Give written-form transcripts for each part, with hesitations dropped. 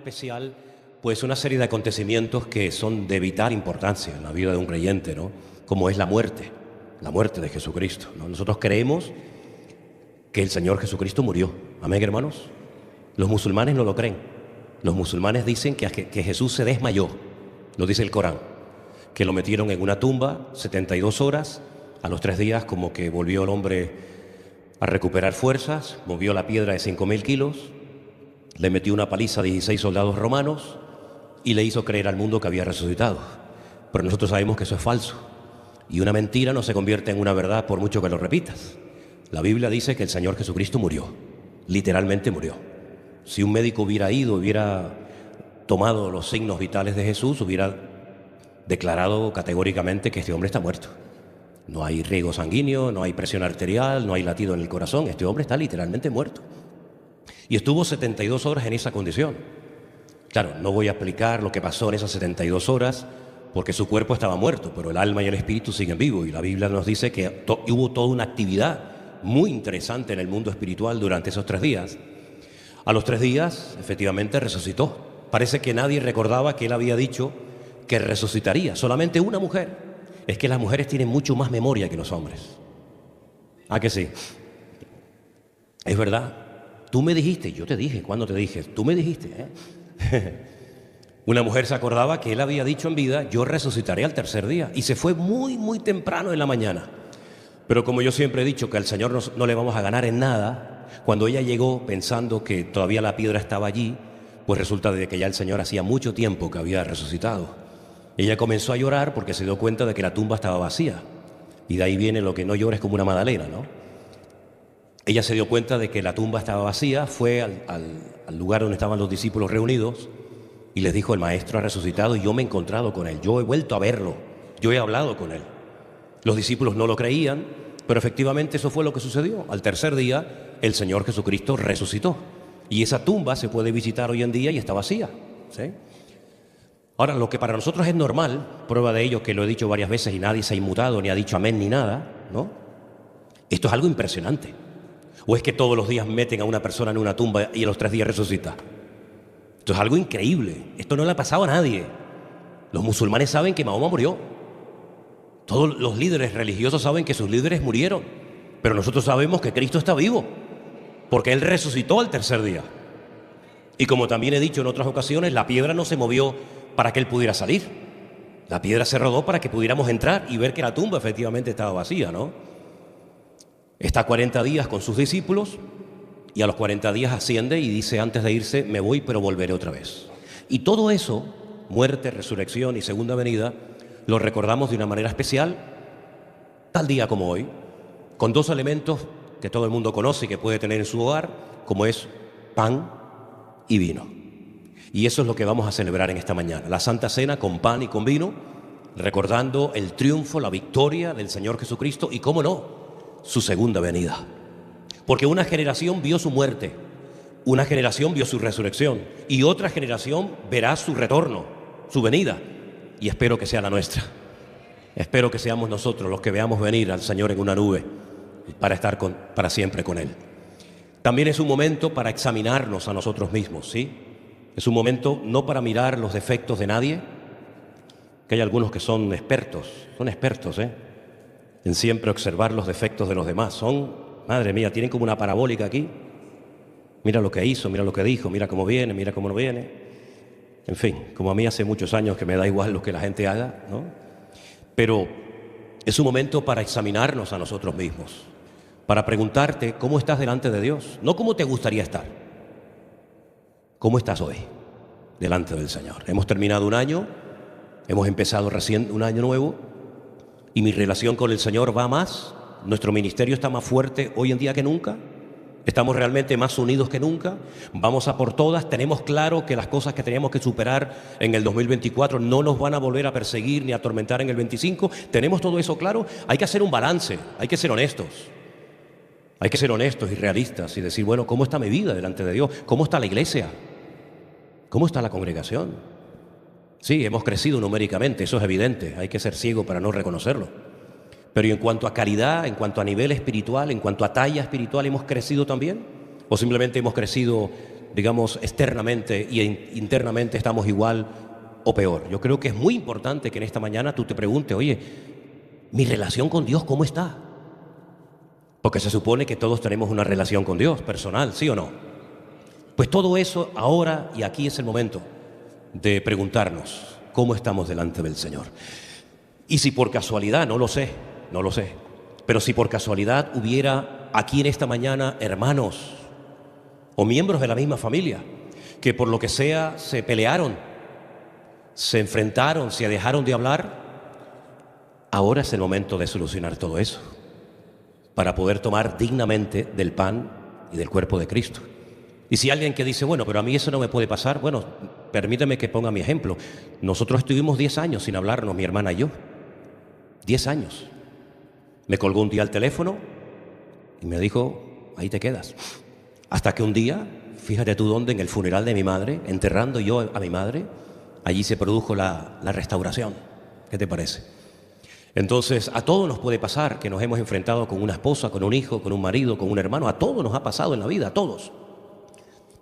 especial, pues una serie de acontecimientos que son de vital importancia en la vida de un creyente, ¿no? Como es la muerte de Jesucristo, ¿no? Nosotros creemos que el Señor Jesucristo murió. Amén, hermanos. Los musulmanes no lo creen. Los musulmanes dicen que Jesús se desmayó, lo dice el Corán, que lo metieron en una tumba 72 horas, a los 3 días como que volvió el hombre a recuperar fuerzas, movió la piedra de 5.000 kilos, le metió una paliza a 16 soldados romanos y le hizo creer al mundo que había resucitado. Pero nosotros sabemos que eso es falso. Y una mentira no se convierte en una verdad por mucho que lo repitas. La Biblia dice que el Señor Jesucristo murió, literalmente murió. Si un médico hubiera tomado los signos vitales de Jesús, hubiera declarado categóricamente que este hombre está muerto. No hay riego sanguíneo, no hay presión arterial, no hay latido en el corazón. Este hombre está literalmente muerto. Y estuvo 72 horas en esa condición. Claro, no voy a explicar lo que pasó en esas 72 horas, porque su cuerpo estaba muerto, pero el alma y el espíritu siguen vivos. Y la Biblia nos dice que hubo toda una actividad muy interesante en el mundo espiritual durante esos 3 días. A los 3 días, efectivamente, resucitó. Parece que nadie recordaba que él había dicho que resucitaría. Solamente una mujer. Es que las mujeres tienen mucho más memoria que los hombres. ¿Ah, que sí? Es verdad. Tú me dijiste, yo te dije, ¿cuándo te dije? Tú me dijiste, Una mujer se acordaba que él había dicho en vida, yo resucitaré al 3er día. Y se fue muy, muy temprano en la mañana. Pero como yo siempre he dicho que al Señor no le vamos a ganar en nada, cuando ella llegó pensando que todavía la piedra estaba allí, pues resulta de que ya el Señor hacía mucho tiempo que había resucitado. Ella comenzó a llorar porque se dio cuenta de que la tumba estaba vacía. Y de ahí viene lo que no llores como una magdalena, ¿no? Ella se dio cuenta de que la tumba estaba vacía, fue al lugar donde estaban los discípulos reunidos y les dijo, el Maestro ha resucitado y yo me he encontrado con él, yo he vuelto a verlo, yo he hablado con él. Los discípulos no lo creían, pero efectivamente eso fue lo que sucedió. Al 3er día, el Señor Jesucristo resucitó. Y esa tumba se puede visitar hoy en día y está vacía, ¿sí? Ahora, lo que para nosotros es normal, prueba de ello que lo he dicho varias veces y nadie se ha inmutado ni ha dicho amén ni nada, ¿no? Esto es algo impresionante. ¿O es que todos los días meten a una persona en una tumba y a los 3 días resucita? Esto es algo increíble. Esto no le ha pasado a nadie. Los musulmanes saben que Mahoma murió. Todos los líderes religiosos saben que sus líderes murieron. Pero nosotros sabemos que Cristo está vivo, porque Él resucitó al 3er día. Y como también he dicho en otras ocasiones, la piedra no se movió para que Él pudiera salir. La piedra se rodó para que pudiéramos entrar y ver que la tumba efectivamente estaba vacía, ¿no? Está 40 días con sus discípulos y a los 40 días asciende y dice antes de irse, me voy pero volveré otra vez. Y todo eso, muerte, resurrección y segunda venida, lo recordamos de una manera especial, tal día como hoy, con 2 elementos que todo el mundo conoce y que puede tener en su hogar, como es pan y vino. Y eso es lo que vamos a celebrar en esta mañana, la Santa Cena con pan y con vino, recordando el triunfo, la victoria del Señor Jesucristo y, cómo no, su segunda venida. Porque una generación vio su muerte, una generación vio su resurrección y otra generación verá su retorno, su venida. Y espero que sea la nuestra. Espero que seamos nosotros los que veamos venir al Señor en una nube para estar para siempre con Él. También es un momento para examinarnos a nosotros mismos, ¿sí? Es un momento no para mirar los defectos de nadie, que hay algunos que son expertos, en siempre observar los defectos de los demás. Madre mía, tienen como una parabólica aquí. Mira lo que hizo, mira lo que dijo, mira cómo viene, mira cómo no viene. En fin, como a mí hace muchos años que me da igual lo que la gente haga, ¿no? Pero es un momento para examinarnos a nosotros mismos, para preguntarte cómo estás delante de Dios, no cómo te gustaría estar. ¿Cómo estás hoy delante del Señor? Hemos terminado un año, hemos empezado recién un año nuevo y mi relación con el Señor va más, nuestro ministerio está más fuerte hoy en día que nunca, estamos realmente más unidos que nunca, vamos a por todas, tenemos claro que las cosas que teníamos que superar en el 2024 no nos van a volver a perseguir ni a atormentar en el 25, tenemos todo eso claro, hay que hacer un balance, hay que ser honestos. Hay que ser honestos y realistas y decir, bueno, ¿cómo está mi vida delante de Dios? ¿Cómo está la iglesia? ¿Cómo está la congregación? Sí, hemos crecido numéricamente, eso es evidente, hay que ser ciego para no reconocerlo. Pero en cuanto a caridad, en cuanto a nivel espiritual, en cuanto a talla espiritual, ¿hemos crecido también? ¿O simplemente hemos crecido digamos, externamente y internamente estamos igual o peor. Yo creo que es muy importante que en esta mañana tú te preguntes, oye, ¿mi relación con Dios cómo está? Porque se supone que todos tenemos una relación con Dios, personal, ¿sí o no? Pues todo eso ahora y aquí es el momento de preguntarnos cómo estamos delante del Señor. Y si por casualidad, no lo sé, pero si por casualidad hubiera aquí en esta mañana hermanos o miembros de la misma familia que por lo que sea se pelearon, se enfrentaron, se dejaron de hablar, ahora es el momento de solucionar todo eso para poder tomar dignamente del pan y del cuerpo de Cristo. Y si alguien que dice, bueno, pero a mí eso no me puede pasar, bueno, permíteme que ponga mi ejemplo. Nosotros estuvimos 10 años sin hablarnos, mi hermana y yo. 10 años. Me colgó un día el teléfono y me dijo, ahí te quedas. Hasta que un día, fíjate tú dónde, en el funeral de mi madre, enterrando yo a mi madre, allí se produjo la restauración. ¿Qué te parece? Entonces, a todos nos puede pasar que nos hemos enfrentado con una esposa, con un hijo, con un marido, con un hermano. A todos nos ha pasado en la vida, a todos.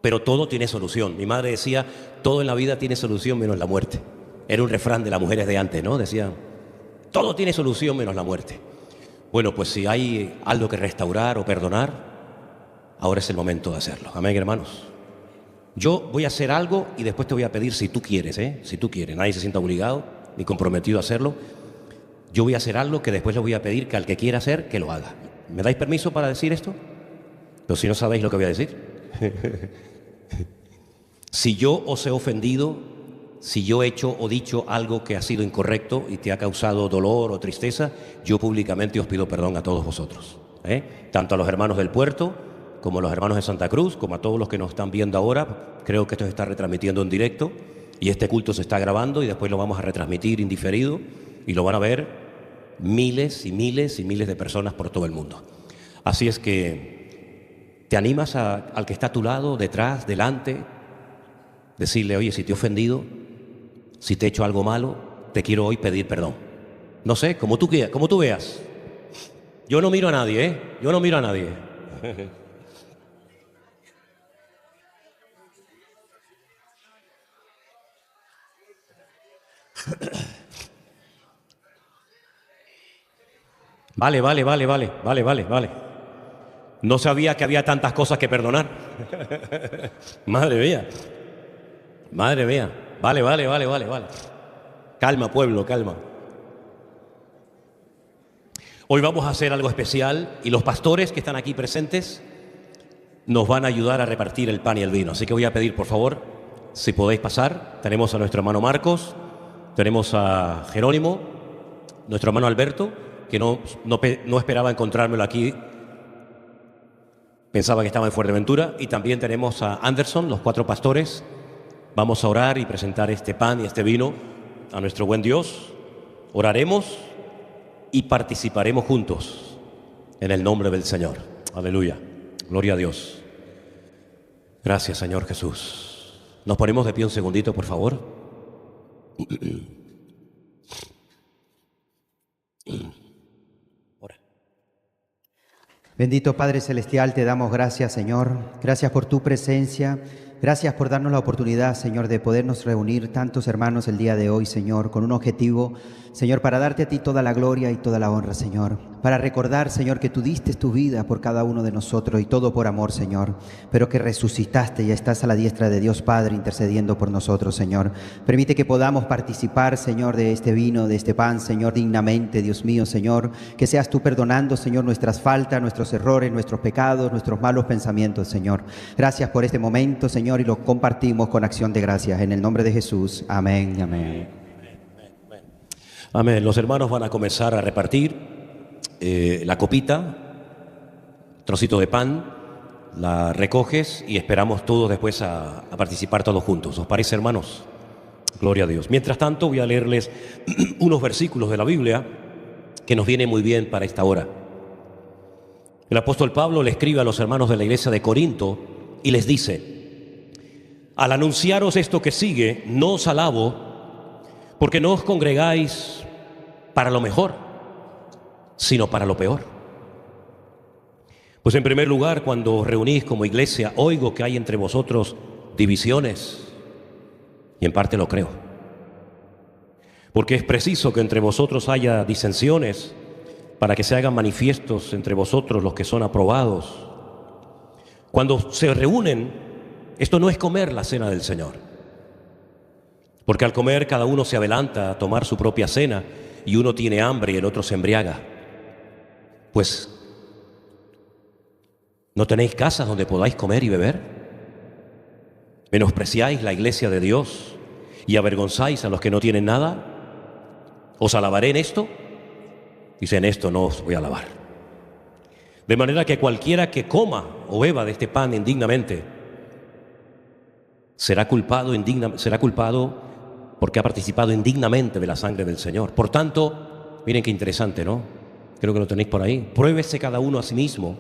Pero todo tiene solución. Mi madre decía, todo en la vida tiene solución menos la muerte. Era un refrán de las mujeres de antes, ¿no? Decían, todo tiene solución menos la muerte. Bueno, pues si hay algo que restaurar o perdonar, ahora es el momento de hacerlo. Amén, hermanos. Yo voy a hacer algo y después te voy a pedir si tú quieres, si tú quieres. Nadie se sienta obligado ni comprometido a hacerlo. Yo voy a hacer algo que después le voy a pedir que al que quiera hacer, que lo haga. ¿Me dais permiso para decir esto? Pero si no sabéis lo que voy a decir. Si yo os he ofendido, si yo he hecho o dicho algo que ha sido incorrecto y te ha causado dolor o tristeza, yo públicamente os pido perdón a todos vosotros, tanto a los hermanos del puerto, como a los hermanos de Santa Cruz, como a todos los que nos están viendo ahora. Creo que esto se está retransmitiendo en directo y este culto se está grabando y después lo vamos a retransmitir indiferido y lo van a ver miles y miles y miles de personas por todo el mundo. Así es que te animas al que está a tu lado, detrás, delante, decirle, oye, si te he ofendido, si te he hecho algo malo, te quiero hoy pedir perdón. No sé, como tú veas. Yo no miro a nadie, Yo no miro a nadie. Vale. No sabía que había tantas cosas que perdonar. Madre mía. Vale. Calma, pueblo, calma. Hoy vamos a hacer algo especial y los pastores que están aquí presentes nos van a ayudar a repartir el pan y el vino. Así que voy a pedir, por favor, si podéis pasar. Tenemos a nuestro hermano Marcos, tenemos a Jerónimo, nuestro hermano Alberto, que no esperaba encontrármelo aquí, pensaba que estaba en Fuerteventura, y también tenemos a Anderson, los 4 pastores. Vamos a orar y presentar este pan y este vino a nuestro buen Dios. Oraremos y participaremos juntos en el nombre del Señor. Aleluya. Gloria a Dios. Gracias, Señor Jesús. Nos ponemos de pie un segundito, por favor. Bendito Padre Celestial, te damos gracias, Señor. Gracias por tu presencia. Gracias por darnos la oportunidad, Señor, de podernos reunir tantos hermanos el día de hoy, Señor, con un objetivo, Señor, para darte a ti toda la gloria y toda la honra, Señor. Para recordar, Señor, que tú diste tu vida por cada uno de nosotros y todo por amor, Señor, pero que resucitaste y estás a la diestra de Dios Padre intercediendo por nosotros, Señor. Permite que podamos participar, Señor, de este vino, de este pan, Señor, dignamente, Dios mío, Señor. Que seas tú perdonando, Señor, nuestras faltas, nuestros errores, nuestros pecados, nuestros malos pensamientos, Señor. Gracias por este momento, Señor, y lo compartimos con acción de gracias. En el nombre de Jesús. Amén y amén. Amén. Los hermanos van a comenzar a repartir la copita, trocito de pan, la recoges y esperamos todos después a participar todos juntos. ¿Os parece, hermanos? Gloria a Dios. Mientras tanto, voy a leerles unos versículos de la Biblia que nos vienen muy bien para esta hora. El apóstol Pablo le escribe a los hermanos de la iglesia de Corinto y les dice: al anunciaros esto que sigue, no os alabo, porque no os congregáis para lo mejor, sino para lo peor. Pues en primer lugar, cuando os reunís como iglesia, oigo que hay entre vosotros divisiones, y en parte lo creo. Porque es preciso que entre vosotros haya disensiones para que se hagan manifiestos entre vosotros los que son aprobados. Cuando se reúnen, esto no es comer la cena del Señor. Porque al comer cada uno se adelanta a tomar su propia cena y uno tiene hambre y el otro se embriaga. Pues, ¿no tenéis casas donde podáis comer y beber? ¿Menospreciáis la iglesia de Dios y avergonzáis a los que no tienen nada? ¿Os alabaré en esto? Dice, en esto no os voy a alabar. De manera que cualquiera que coma o beba de este pan indignamente será culpado porque ha participado indignamente de la sangre del Señor. Por tanto, miren qué interesante, ¿no? Creo que lo tenéis por ahí. Pruébese cada uno a sí mismo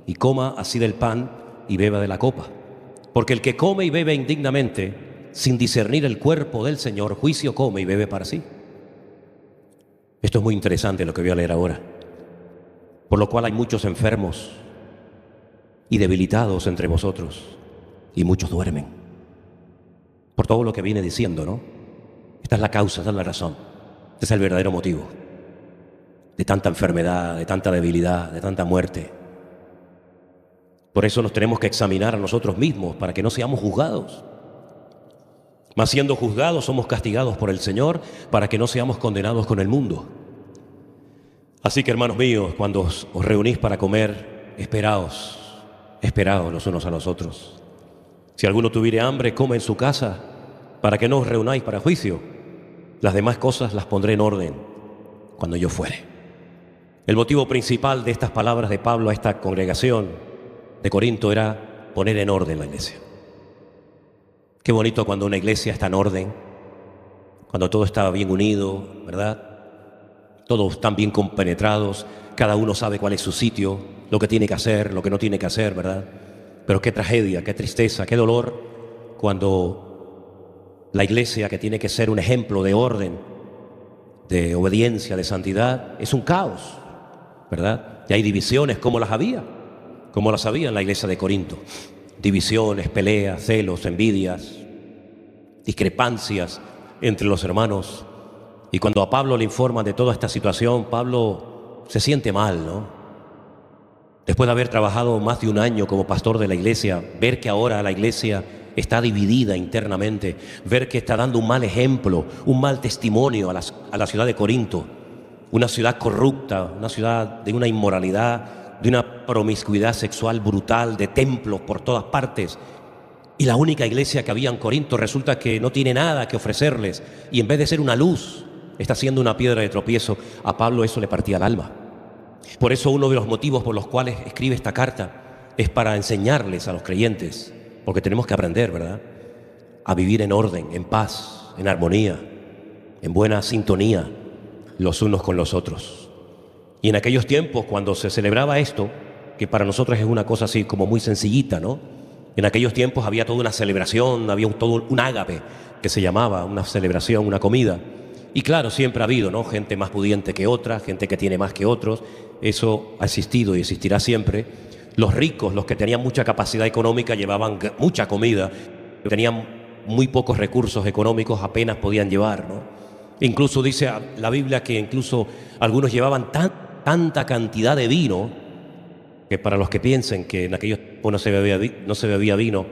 y coma así del pan y beba de la copa. Porque el que come y bebe indignamente, sin discernir el cuerpo del Señor, juicio come y bebe para sí. Esto es muy interesante lo que voy a leer ahora. Por lo cual hay muchos enfermos y debilitados entre vosotros, y muchos duermen. Por todo lo que viene diciendo, ¿no? Esta es la causa, esta es la razón. Este es el verdadero motivo de tanta enfermedad, de tanta debilidad, de tanta muerte. Por eso nos tenemos que examinar a nosotros mismos para que no seamos juzgados. Mas siendo juzgados somos castigados por el Señor para que no seamos condenados con el mundo. Así que, hermanos míos, cuando os reunís para comer, esperaos los unos a los otros. Si alguno tuviere hambre, come en su casa, para que no os reunáis para juicio. Las demás cosas las pondré en orden cuando yo fuere. El motivo principal de estas palabras de Pablo a esta congregación de Corinto era poner en orden la iglesia. Qué bonito cuando una iglesia está en orden, cuando todo está bien unido, ¿verdad? Todos están bien compenetrados, cada uno sabe cuál es su sitio, lo que tiene que hacer, lo que no tiene que hacer, ¿verdad? Pero qué tragedia, qué tristeza, qué dolor cuando la iglesia, que tiene que ser un ejemplo de orden, de obediencia, de santidad, es un caos, ¿verdad? Y hay divisiones como las había en la iglesia de Corinto. Divisiones, peleas, celos, envidias, discrepancias entre los hermanos. Y cuando a Pablo le informan de toda esta situación, Pablo se siente mal, ¿no? Después de haber trabajado más de un año como pastor de la iglesia, ver que ahora la iglesia está dividida internamente, ver que está dando un mal ejemplo, un mal testimonio a la ciudad de Corinto, una ciudad corrupta, una ciudad de una inmoralidad, de una promiscuidad sexual brutal, de templos por todas partes. Y la única iglesia que había en Corinto resulta que no tiene nada que ofrecerles, y en vez de ser una luz, está siendo una piedra de tropiezo. A Pablo eso le partía el alma. Por eso uno de los motivos por los cuales escribe esta carta es para enseñarles a los creyentes, porque tenemos que aprender, ¿verdad?, a vivir en orden, en paz, en armonía, en buena sintonía los unos con los otros. Y en aquellos tiempos, cuando se celebraba esto, que para nosotros es una cosa así como muy sencillita, ¿no? En aquellos tiempos había toda una celebración, había todo un ágape que se llamaba, una celebración, una comida. Y claro, siempre ha habido, ¿no?, gente más pudiente que otra, gente que tiene más que otros. Eso ha existido y existirá siempre. Los ricos, los que tenían mucha capacidad económica, llevaban mucha comida. Tenían muy pocos recursos económicos, apenas podían llevar, ¿no? Incluso dice la Biblia que incluso algunos llevaban tanta cantidad de vino, que para los que piensen que en aquellos tiempos no se bebía vino,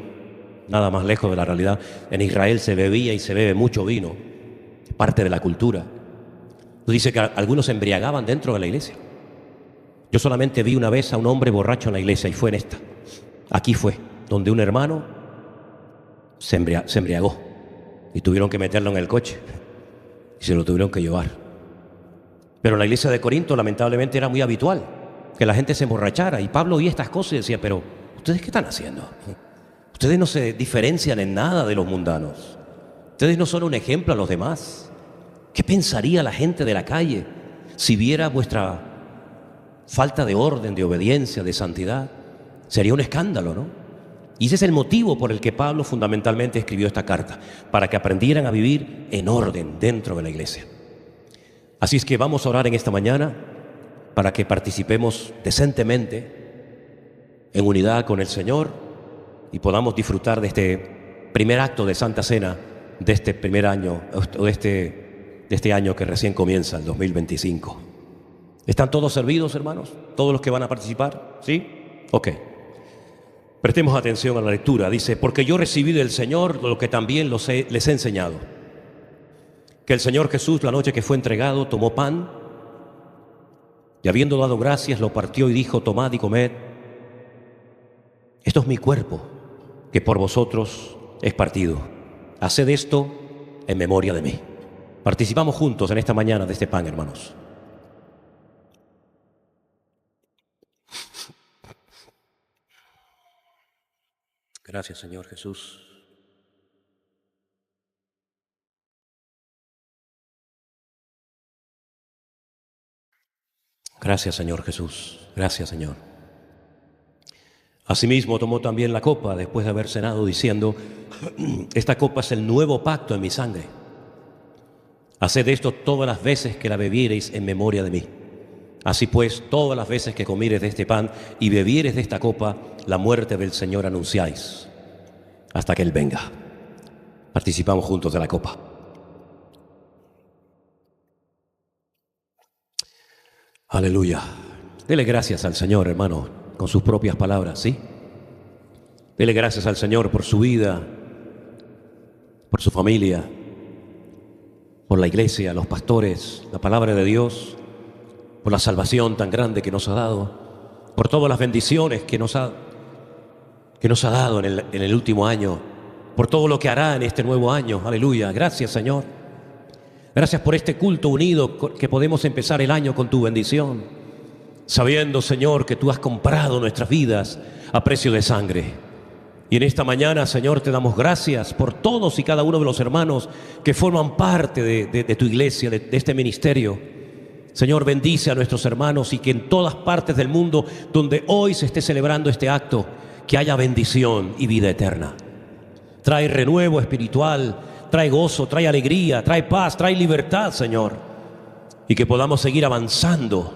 nada más lejos de la realidad. En Israel se bebía y se bebe mucho vino, parte de la cultura. Dice que algunos se embriagaban dentro de la iglesia. Yo solamente vi una vez a un hombre borracho en la iglesia, y fue en esta. Aquí fue, donde un hermano se embriagó y tuvieron que meterlo en el coche y se lo tuvieron que llevar. Pero en la iglesia de Corinto lamentablemente era muy habitual que la gente se emborrachara, y Pablo oía estas cosas y decía: pero ¿ustedes qué están haciendo? Ustedes no se diferencian en nada de los mundanos. Ustedes no son un ejemplo a los demás. ¿Qué pensaría la gente de la calle si viera vuestra falta de orden, de obediencia, de santidad? Sería un escándalo, ¿no? Y ese es el motivo por el que Pablo fundamentalmente escribió esta carta, para que aprendieran a vivir en orden dentro de la iglesia. Así es que vamos a orar en esta mañana para que participemos decentemente en unidad con el Señor y podamos disfrutar de este primer acto de Santa Cena de este primer año, o de este año que recién comienza, el 2025. ¿Están todos servidos, hermanos? ¿Todos los que van a participar? ¿Sí? Ok. Prestemos atención a la lectura. Dice, porque yo recibí del Señor lo que también les he enseñado. Que el Señor Jesús, la noche que fue entregado, tomó pan y habiendo dado gracias, lo partió y dijo, tomad y comed. Esto es mi cuerpo, que por vosotros es partido. Haced esto en memoria de mí. Participamos juntos en esta mañana de este pan, hermanos. Gracias, Señor Jesús. Gracias, Señor Jesús. Gracias, Señor. Asimismo tomó también la copa después de haber cenado, diciendo, esta copa es el nuevo pacto en mi sangre. Haced esto todas las veces que la bebiereis en memoria de mí. Así pues, todas las veces que comiereis de este pan y bebiereis de esta copa, la muerte del Señor anunciáis, hasta que Él venga. Participamos juntos de la copa. Aleluya. Dele gracias al Señor, hermano, con sus propias palabras, ¿sí? Dele gracias al Señor por su vida, por su familia, por la iglesia, los pastores, la palabra de Dios, por la salvación tan grande que nos ha dado, por todas las bendiciones que nos ha dado en el último año, por todo lo que hará en este nuevo año. Aleluya. Gracias, Señor. Gracias por este culto unido que podemos empezar el año con tu bendición, sabiendo, Señor, que tú has comprado nuestras vidas a precio de sangre. Y en esta mañana, Señor, te damos gracias por todos y cada uno de los hermanos que forman parte de tu iglesia, de este ministerio. Señor, bendice a nuestros hermanos y que en todas partes del mundo donde hoy se esté celebrando este acto, que haya bendición y vida eterna. Trae renuevo espiritual, trae gozo, trae alegría, trae paz, trae libertad, Señor. Y que podamos seguir avanzando,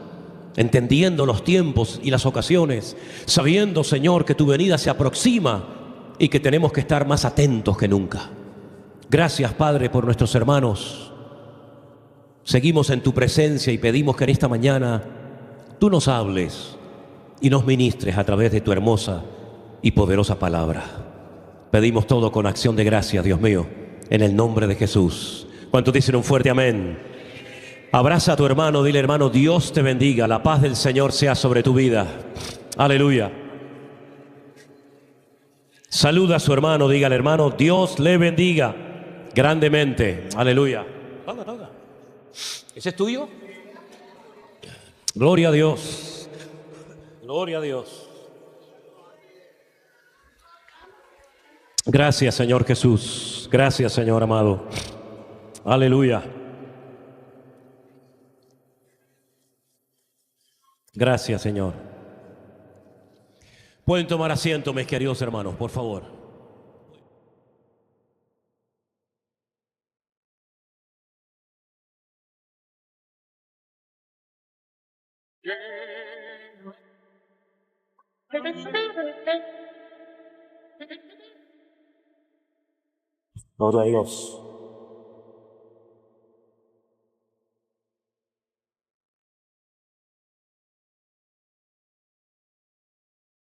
entendiendo los tiempos y las ocasiones, sabiendo, Señor, que tu venida se aproxima y que tenemos que estar más atentos que nunca. Gracias, Padre, por nuestros hermanos. Seguimos en tu presencia y pedimos que en esta mañana tú nos hables y nos ministres a través de tu hermosa y poderosa palabra. Pedimos todo con acción de gracias, Dios mío, en el nombre de Jesús. ¿Cuántos dicen un fuerte amén? Abraza a tu hermano, dile, hermano, Dios te bendiga, la paz del Señor sea sobre tu vida. Aleluya. Saluda a su hermano, dígale, hermano, Dios le bendiga grandemente. Aleluya. Toma. ¿Ese es tuyo? Gloria a Dios. Gloria a Dios. Gracias, Señor Jesús. Gracias, Señor amado. Aleluya. Gracias, Señor. Pueden tomar asiento, mis queridos hermanos, por favor. Gloria a Dios.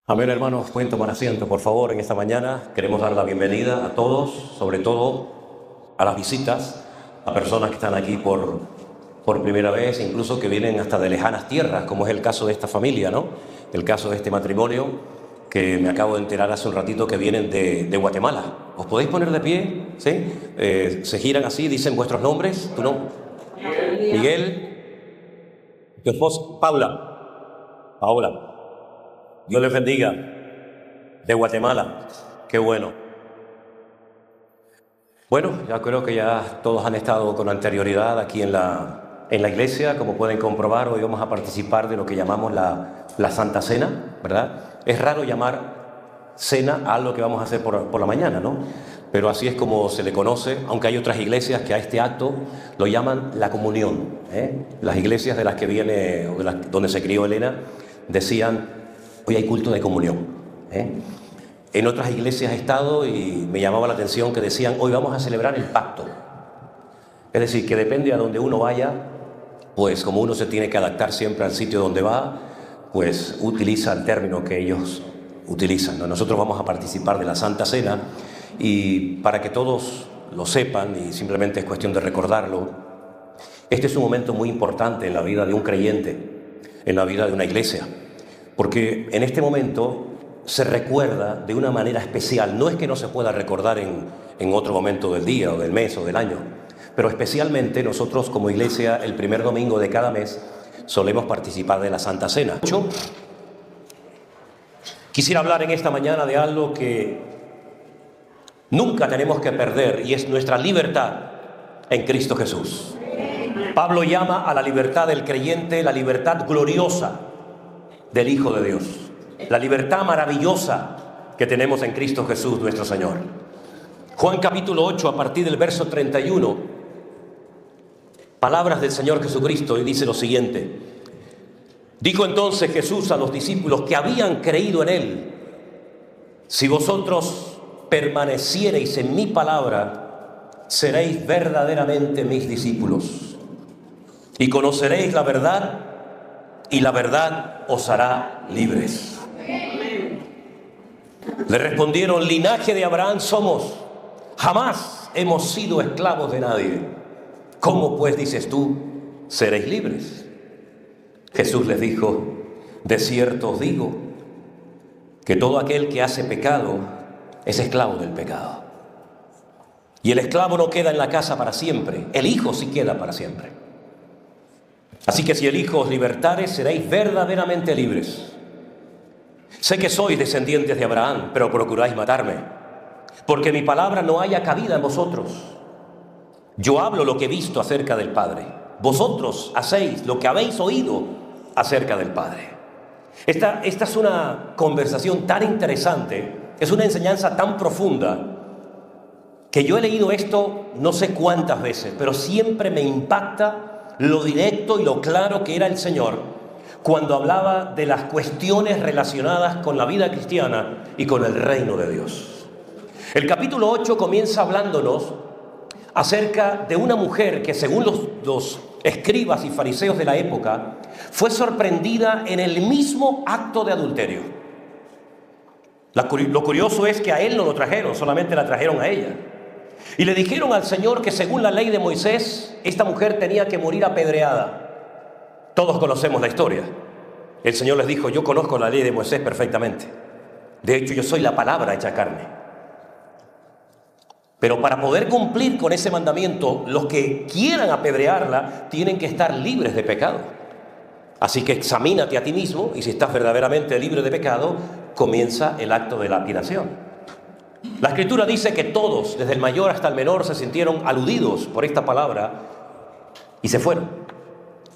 Amén, hermanos, pueden tomar asiento, por favor, en esta mañana. Queremos dar la bienvenida a todos, sobre todo a las visitas, a personas que están aquí por primera vez, incluso que vienen hasta de lejanas tierras, como es el caso de esta familia, ¿no? El caso de este matrimonio, que me acabo de enterar hace un ratito que vienen de Guatemala. ¿Os podéis poner de pie? ¿Sí? Se giran así, dicen vuestros nombres. ¿Tu nombre? Miguel. ¿Tu esposa? Paula. Dios les bendiga. De Guatemala. Qué bueno. Bueno, ya creo que ya todos han estado con anterioridad aquí en la iglesia. Como pueden comprobar, hoy vamos a participar de lo que llamamos la Santa Cena, ¿verdad? Es raro llamar cena a lo que vamos a hacer por la mañana, ¿no? Pero así es como se le conoce, aunque hay otras iglesias que a este acto lo llaman la comunión, ¿eh? Las iglesias de las que viene, donde se crió Elena, decían Hoy hay culto de comunión, ¿eh? En otras iglesias he estado y me llamaba la atención que decían, hoy vamos a celebrar el pacto. Es decir, que depende a donde uno vaya, pues como uno se tiene que adaptar siempre al sitio donde va, pues utiliza el término que ellos utilizan, ¿no? Nosotros vamos a participar de la Santa Cena y para que todos lo sepan, y simplemente es cuestión de recordarlo, este es un momento muy importante en la vida de un creyente, en la vida de una iglesia, porque en este momento se recuerda de una manera especial. No es que no se pueda recordar en otro momento del día o del mes o del año, pero especialmente nosotros como iglesia el primer domingo de cada mes solemos participar de la Santa Cena. Quisiera hablar en esta mañana de algo que nunca tenemos que perder y es nuestra libertad en Cristo Jesús. Pablo llama a la libertad del creyente la libertad gloriosa del Hijo de Dios, la libertad maravillosa que tenemos en Cristo Jesús nuestro Señor. Juan capítulo 8 a partir del verso 31, palabras del Señor Jesucristo, y dice lo siguiente: dijo entonces Jesús a los discípulos que habían creído en Él: si vosotros permaneciereis en mi palabra, seréis verdaderamente mis discípulos, y conoceréis la verdad, y la verdad os hará libres. Le respondieron: linaje de Abraham somos, jamás hemos sido esclavos de nadie. ¿Cómo pues dices tú, seréis libres? Jesús les dijo: de cierto os digo, que todo aquel que hace pecado es esclavo del pecado. Y el esclavo no queda en la casa para siempre, el Hijo sí queda para siempre. Así que si el Hijo os libertare, seréis verdaderamente libres. Sé que sois descendientes de Abraham, pero procuráis matarme, porque mi palabra no haya cabida en vosotros. Yo hablo lo que he visto acerca del Padre, vosotros hacéis lo que habéis oído acerca del Padre. Esta es una conversación tan interesante, es una enseñanza tan profunda, que yo he leído esto no sé cuántas veces, pero siempre me impacta lo directo y lo claro que era el Señor cuando hablaba de las cuestiones relacionadas con la vida cristiana y con el reino de Dios. El capítulo 8 comienza hablándonos acerca de una mujer que, según los escribas y fariseos de la época, fue sorprendida en el mismo acto de adulterio. Lo curioso es que a él no lo trajeron, solamente la trajeron a ella. Y le dijeron al Señor que según la ley de Moisés, esta mujer tenía que morir apedreada. Todos conocemos la historia. El Señor les dijo: yo conozco la ley de Moisés perfectamente. De hecho, yo soy la palabra hecha carne. Pero para poder cumplir con ese mandamiento, los que quieran apedrearla tienen que estar libres de pecado. Así que examínate a ti mismo, y si estás verdaderamente libre de pecado, comienza el acto de lapidación. La Escritura dice que todos, desde el mayor hasta el menor, se sintieron aludidos por esta palabra y se fueron.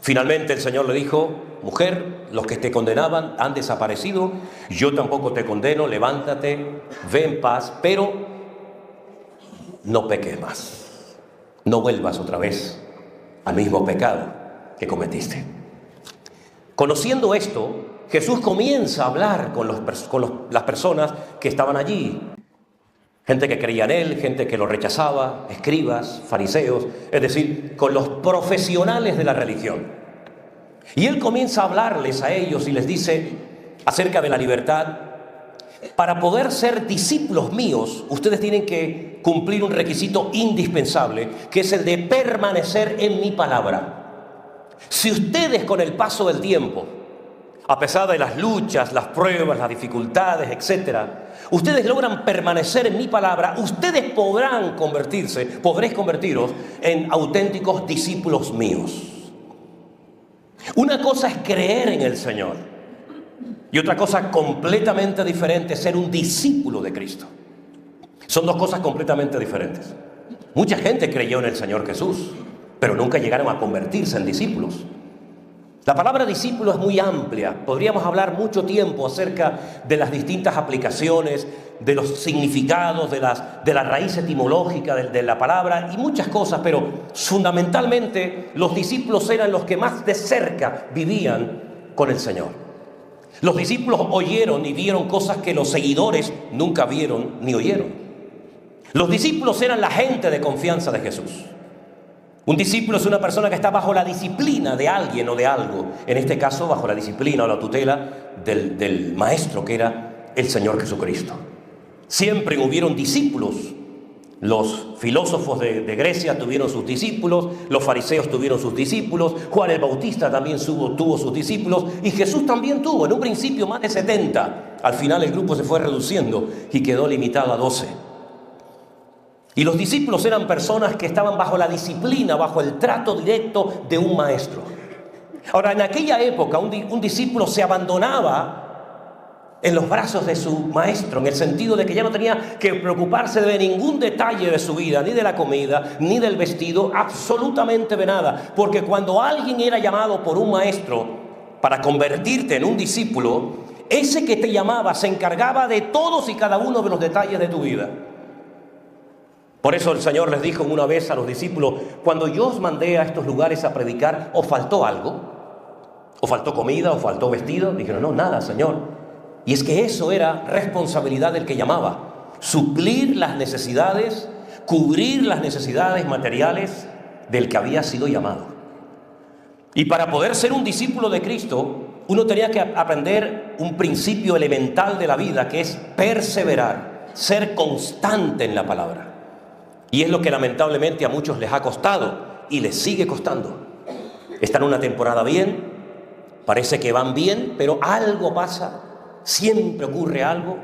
Finalmente el Señor le dijo: mujer, los que te condenaban han desaparecido, yo tampoco te condeno, levántate, ve en paz, pero no peques más, no vuelvas otra vez al mismo pecado que cometiste. Conociendo esto, Jesús comienza a hablar con las personas que estaban allí. Gente que creía en Él, gente que lo rechazaba, escribas, fariseos, es decir, con los profesionales de la religión. Y Él comienza a hablarles a ellos y les dice acerca de la libertad. Para poder ser discípulos míos, ustedes tienen que cumplir un requisito indispensable, que es el de permanecer en mi palabra. Si ustedes con el paso del tiempo, a pesar de las luchas, las pruebas, las dificultades, etcétera, ustedes logran permanecer en mi palabra, ustedes podréis convertiros en auténticos discípulos míos. Una cosa es creer en el Señor y otra cosa completamente diferente es ser un discípulo de Cristo. Son dos cosas completamente diferentes. Mucha gente creyó en el Señor Jesús, pero nunca llegaron a convertirse en discípulos. La palabra discípulo es muy amplia. Podríamos hablar mucho tiempo acerca de las distintas aplicaciones, de los significados, de la raíz etimológica de la palabra y muchas cosas, pero fundamentalmente los discípulos eran los que más de cerca vivían con el Señor. Los discípulos oyeron y vieron cosas que los seguidores nunca vieron ni oyeron. Los discípulos eran la gente de confianza de Jesús. Un discípulo es una persona que está bajo la disciplina de alguien o de algo. En este caso, bajo la disciplina o la tutela del maestro, que era el Señor Jesucristo. Siempre hubieron discípulos. Los filósofos de Grecia tuvieron sus discípulos, los fariseos tuvieron sus discípulos, Juan el Bautista también tuvo sus discípulos, y Jesús también tuvo, en un principio más de 70. Al final el grupo se fue reduciendo y quedó limitado a 12. Y los discípulos eran personas que estaban bajo la disciplina, bajo el trato directo de un maestro. Ahora, en aquella época un discípulo se abandonaba en los brazos de su maestro, en el sentido de que ya no tenía que preocuparse de ningún detalle de su vida, ni de la comida, ni del vestido, absolutamente de nada. Porque cuando alguien era llamado por un maestro para convertirte en un discípulo, ese que te llamaba se encargaba de todos y cada uno de los detalles de tu vida. Por eso el Señor les dijo una vez a los discípulos: cuando yo os mandé a estos lugares a predicar, ¿os faltó algo? ¿Os faltó comida? ¿Os faltó vestido? Dijeron: no, nada, Señor. Y es que eso era responsabilidad del que llamaba: suplir las necesidades, cubrir las necesidades materiales del que había sido llamado. Y para poder ser un discípulo de Cristo, uno tenía que aprender un principio elemental de la vida, que es perseverar, ser constante en la palabra. Y es lo que lamentablemente a muchos les ha costado y les sigue costando. Están en una temporada bien, parece que van bien, pero algo pasa. Siempre ocurre algo,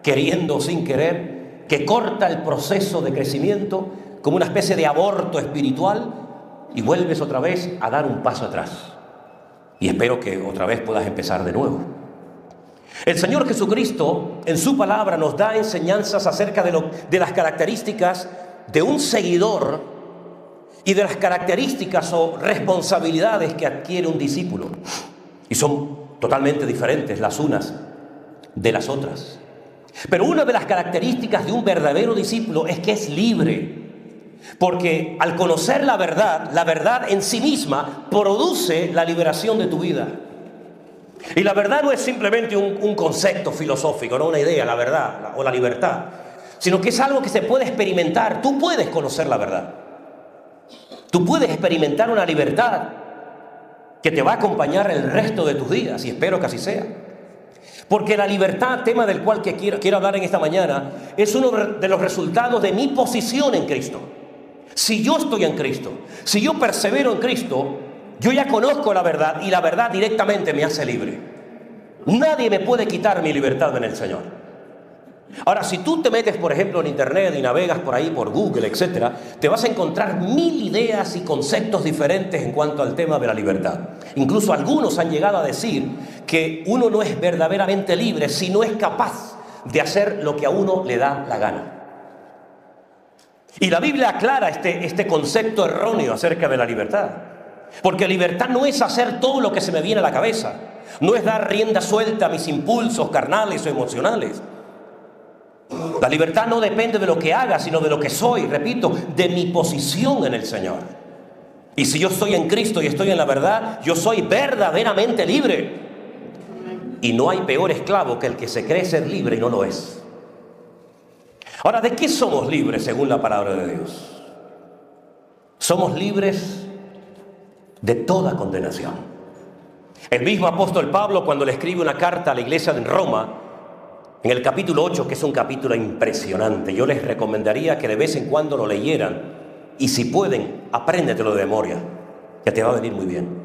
queriendo o sin querer, que corta el proceso de crecimiento como una especie de aborto espiritual, y vuelves otra vez a dar un paso atrás. Y espero que otra vez puedas empezar de nuevo. El Señor Jesucristo en su palabra nos da enseñanzas acerca de las características de un seguidor y de las características o responsabilidades que adquiere un discípulo. Y son totalmente diferentes las unas de las otras. Pero una de las características de un verdadero discípulo es que es libre. Porque al conocer la verdad en sí misma produce la liberación de tu vida. Y la verdad no es simplemente un concepto filosófico, no una idea, la verdad o la libertad, sino que es algo que se puede experimentar. Tú puedes conocer la verdad. Tú puedes experimentar una libertad que te va a acompañar el resto de tus días, y espero que así sea. Porque la libertad, tema del cual quiero hablar en esta mañana, es uno de los resultados de mi posición en Cristo. Si yo estoy en Cristo, si yo persevero en Cristo, yo ya conozco la verdad, y la verdad directamente me hace libre. Nadie me puede quitar mi libertad en el Señor. Ahora, si tú te metes, por ejemplo, en internet y navegas por ahí, por Google, etcétera, te vas a encontrar 1000 ideas y conceptos diferentes en cuanto al tema de la libertad. Incluso algunos han llegado a decir que uno no es verdaderamente libre si no es capaz de hacer lo que a uno le da la gana. Y la Biblia aclara este concepto erróneo acerca de la libertad. Porque libertad no es hacer todo lo que se me viene a la cabeza. No es dar rienda suelta a mis impulsos carnales o emocionales. La libertad no depende de lo que haga, sino de lo que soy, repito, de mi posición en el Señor. Y si yo estoy en Cristo y estoy en la verdad, yo soy verdaderamente libre. Y no hay peor esclavo que el que se cree ser libre y no lo es. Ahora, ¿de qué somos libres según la palabra de Dios? Somos libres de toda condenación. El mismo apóstol Pablo, cuando le escribe una carta a la iglesia de Roma, en el capítulo 8, que es un capítulo impresionante, yo les recomendaría que de vez en cuando lo leyeran, y si pueden, apréndetelo de memoria, que te va a venir muy bien.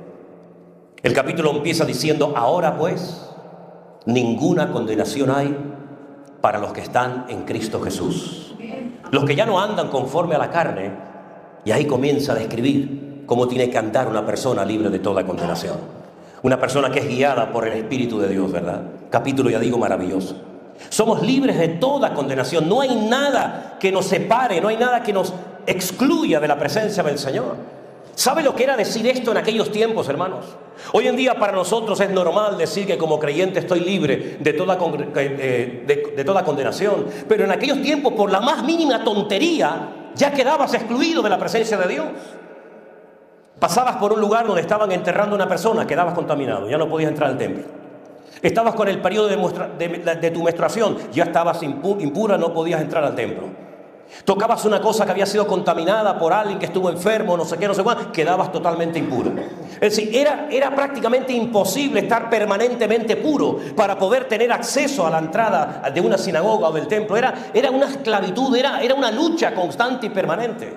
El capítulo empieza diciendo: ahora pues, ninguna condenación hay para los que están en Cristo Jesús. Los que ya no andan conforme a la carne, y ahí comienza a describir cómo tiene que andar una persona libre de toda condenación. Una persona que es guiada por el Espíritu de Dios, ¿verdad? Capítulo, ya digo, maravilloso. Somos libres de toda condenación. No hay nada que nos separe, no hay nada que nos excluya de la presencia del Señor. ¿Sabe lo que era decir esto en aquellos tiempos, hermanos? Hoy en día para nosotros es normal decir que como creyente estoy libre de toda condenación. Pero en aquellos tiempos, por la más mínima tontería, ya quedabas excluido de la presencia de Dios. Pasabas por un lugar donde estaban enterrando a una persona, quedabas contaminado, ya no podías entrar al templo. Estabas con el periodo de tu menstruación, ya estabas impura, no podías entrar al templo. Tocabas una cosa que había sido contaminada por alguien que estuvo enfermo, no sé qué, no sé cuánto, quedabas totalmente impura. Es decir, era prácticamente imposible estar permanentemente puro para poder tener acceso a la entrada de una sinagoga o del templo. Era una esclavitud, era una lucha constante y permanente.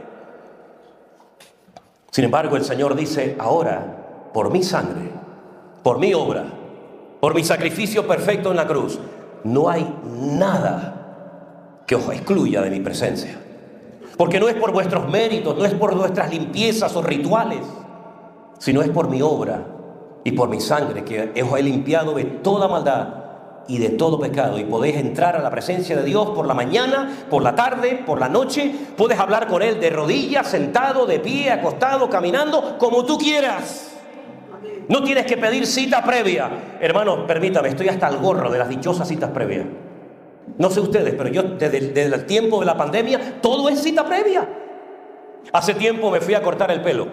Sin embargo, el Señor dice: ahora, por mi sangre, por mi obra, por mi sacrificio perfecto en la cruz, no hay nada que os excluya de mi presencia. Porque no es por vuestros méritos, no es por vuestras limpiezas o rituales, sino es por mi obra y por mi sangre, que os he limpiado de toda maldad y de todo pecado. Y podéis entrar a la presencia de Dios por la mañana, por la tarde, por la noche. Puedes hablar con Él de rodillas, sentado, de pie, acostado, caminando, como tú quieras. No tienes que pedir cita previa. Hermano, permítame, estoy hasta el gorro de las dichosas citas previas. No sé ustedes, pero yo desde el tiempo de la pandemia, todo es cita previa. Hace tiempo me fui a cortar el pelo.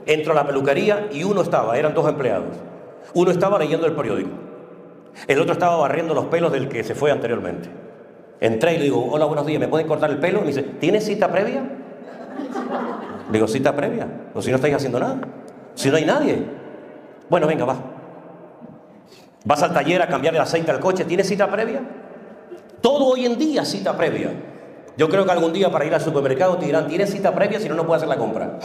Entro a la peluquería y eran 2 empleados. Uno estaba leyendo el periódico. El otro estaba barriendo los pelos del que se fue anteriormente. Entré y le digo: hola, buenos días, ¿me pueden cortar el pelo? Y me dice: ¿tienes cita previa? Le digo: ¿cita previa? O si no estáis haciendo nada. Si no hay nadie. Bueno, venga, va. Vas al taller a cambiar el aceite al coche, ¿tienes cita previa? Todo hoy en día cita previa. Yo creo que algún día para ir al supermercado te dirán: ¿tienes cita previa? Si no, no puedes hacer la compra.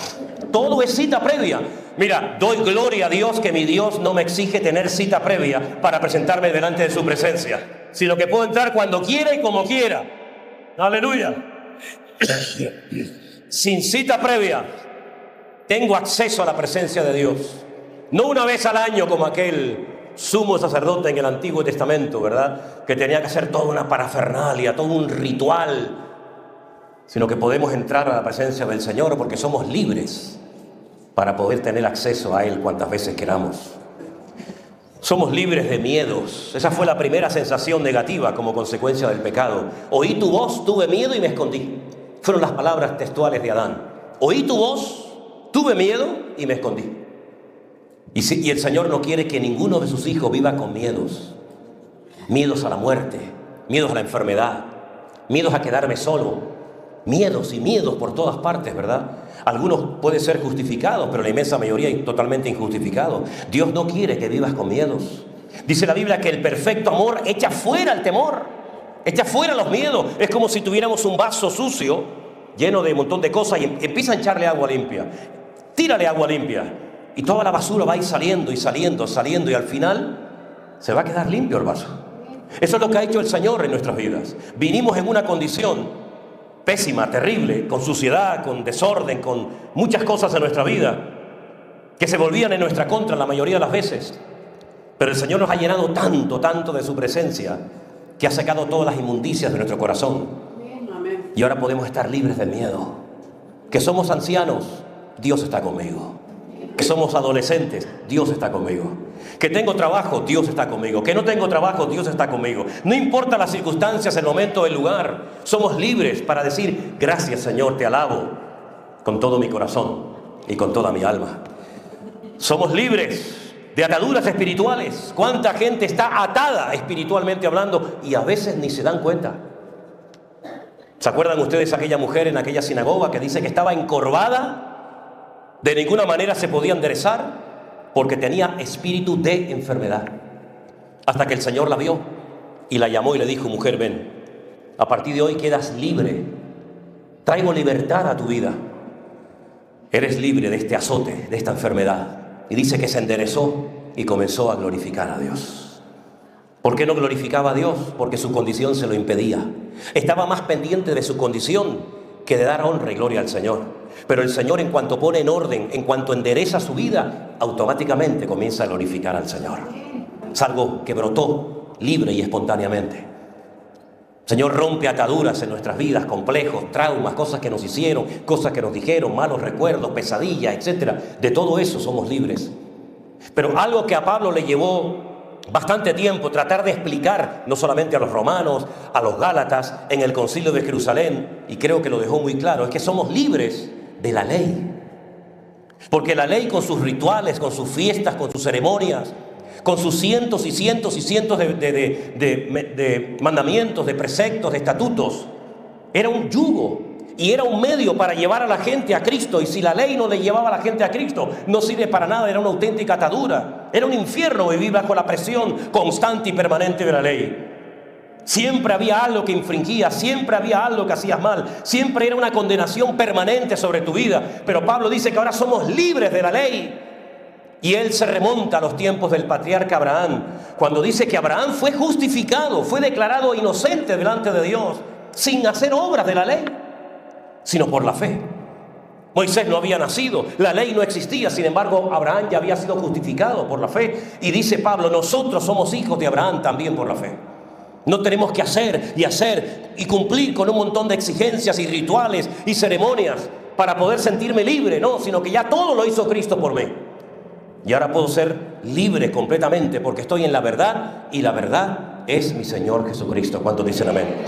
Todo es cita previa. Mira, doy gloria a Dios que mi Dios no me exige tener cita previa para presentarme delante de su presencia, sino que puedo entrar cuando quiera y como quiera. Aleluya. Sin cita previa tengo acceso a la presencia de Dios. No una vez al año como aquel sumo sacerdote en el Antiguo Testamento, ¿verdad?, que tenía que hacer toda una parafernalia, todo un ritual, sino que podemos entrar a la presencia del Señor porque somos libres para poder tener acceso a Él cuantas veces queramos. Somos libres de miedos. Esa fue la primera sensación negativa como consecuencia del pecado. Oí tu voz, tuve miedo y me escondí. Fueron las palabras textuales de Adán. Oí tu voz, tuve miedo y me escondí. Y el Señor no quiere que ninguno de sus hijos viva con miedos. Miedos a la muerte, miedos a la enfermedad, miedos a quedarme solo. Miedos y miedos por todas partes, ¿verdad? Algunos pueden ser justificados, pero la inmensa mayoría es totalmente injustificados. Dios no quiere que vivas con miedos. Dice la Biblia que el perfecto amor echa fuera el temor, echa fuera los miedos. Es como si tuviéramos un vaso sucio, lleno de un montón de cosas, y empieza a echarle agua limpia. Tírale agua limpia. Y toda la basura va a ir saliendo y saliendo, saliendo, y al final se va a quedar limpio el vaso. Eso es lo que ha hecho el Señor en nuestras vidas. Vinimos en una condición pésima, terrible, con suciedad, con desorden, con muchas cosas en nuestra vida que se volvían en nuestra contra la mayoría de las veces. Pero el Señor nos ha llenado tanto, tanto de su presencia, que ha sacado todas las inmundicias de nuestro corazón. Y ahora podemos estar libres del miedo. Que somos ancianos, Dios está conmigo. Que somos adolescentes, Dios está conmigo. Que tengo trabajo, Dios está conmigo. Que no tengo trabajo, Dios está conmigo. No importa las circunstancias, el momento, el lugar. Somos libres para decir: gracias, Señor, te alabo con todo mi corazón y con toda mi alma. Somos libres de ataduras espirituales. ¿Cuánta gente está atada espiritualmente hablando y a veces ni se dan cuenta? ¿Se acuerdan ustedes aquella mujer en aquella sinagoga que dice que estaba encorvada? De ninguna manera se podía enderezar porque tenía espíritu de enfermedad. Hasta que el Señor la vio y la llamó y le dijo: mujer, ven, a partir de hoy quedas libre. Traigo libertad a tu vida. Eres libre de este azote, de esta enfermedad. Y dice que se enderezó y comenzó a glorificar a Dios. ¿Por qué no glorificaba a Dios? Porque su condición se lo impedía. Estaba más pendiente de su condición que de dar honra y gloria al Señor. Pero el Señor, en cuanto pone en orden, en cuanto endereza su vida, automáticamente comienza a glorificar al Señor. Es algo que brotó libre y espontáneamente. El Señor rompe ataduras en nuestras vidas, complejos, traumas, cosas que nos hicieron, cosas que nos dijeron, malos recuerdos, pesadillas, etc. De todo eso somos libres. Pero algo que a Pablo le llevó bastante tiempo tratar de explicar, no solamente a los romanos, a los gálatas, en el concilio de Jerusalén, y creo que lo dejó muy claro, es que somos libres de la ley. Porque la ley, con sus rituales, con sus fiestas, con sus ceremonias, con sus cientos y cientos y cientos de mandamientos, de preceptos, de estatutos. Era un yugo y era un medio para llevar a la gente a Cristo. Y si la ley no le llevaba a la gente a Cristo, no sirve para nada, era una auténtica atadura. Era un infierno vivir bajo la presión constante y permanente de la ley. Siempre había algo que infringías, siempre había algo que hacías mal, siempre era una condenación permanente sobre tu vida. Pero Pablo dice que ahora somos libres de la ley. Y él se remonta a los tiempos del patriarca Abraham, cuando dice que Abraham fue justificado, fue declarado inocente delante de Dios, sin hacer obras de la ley, sino por la fe. Moisés no había nacido, la ley no existía, sin embargo Abraham ya había sido justificado por la fe. Y dice Pablo, nosotros somos hijos de Abraham también por la fe. No tenemos que hacer y cumplir con un montón de exigencias y rituales y ceremonias para poder sentirme libre, no, sino que ya todo lo hizo Cristo por mí. Y ahora puedo ser libre completamente porque estoy en la verdad y la verdad es mi Señor Jesucristo. ¿Cuántos dicen amén?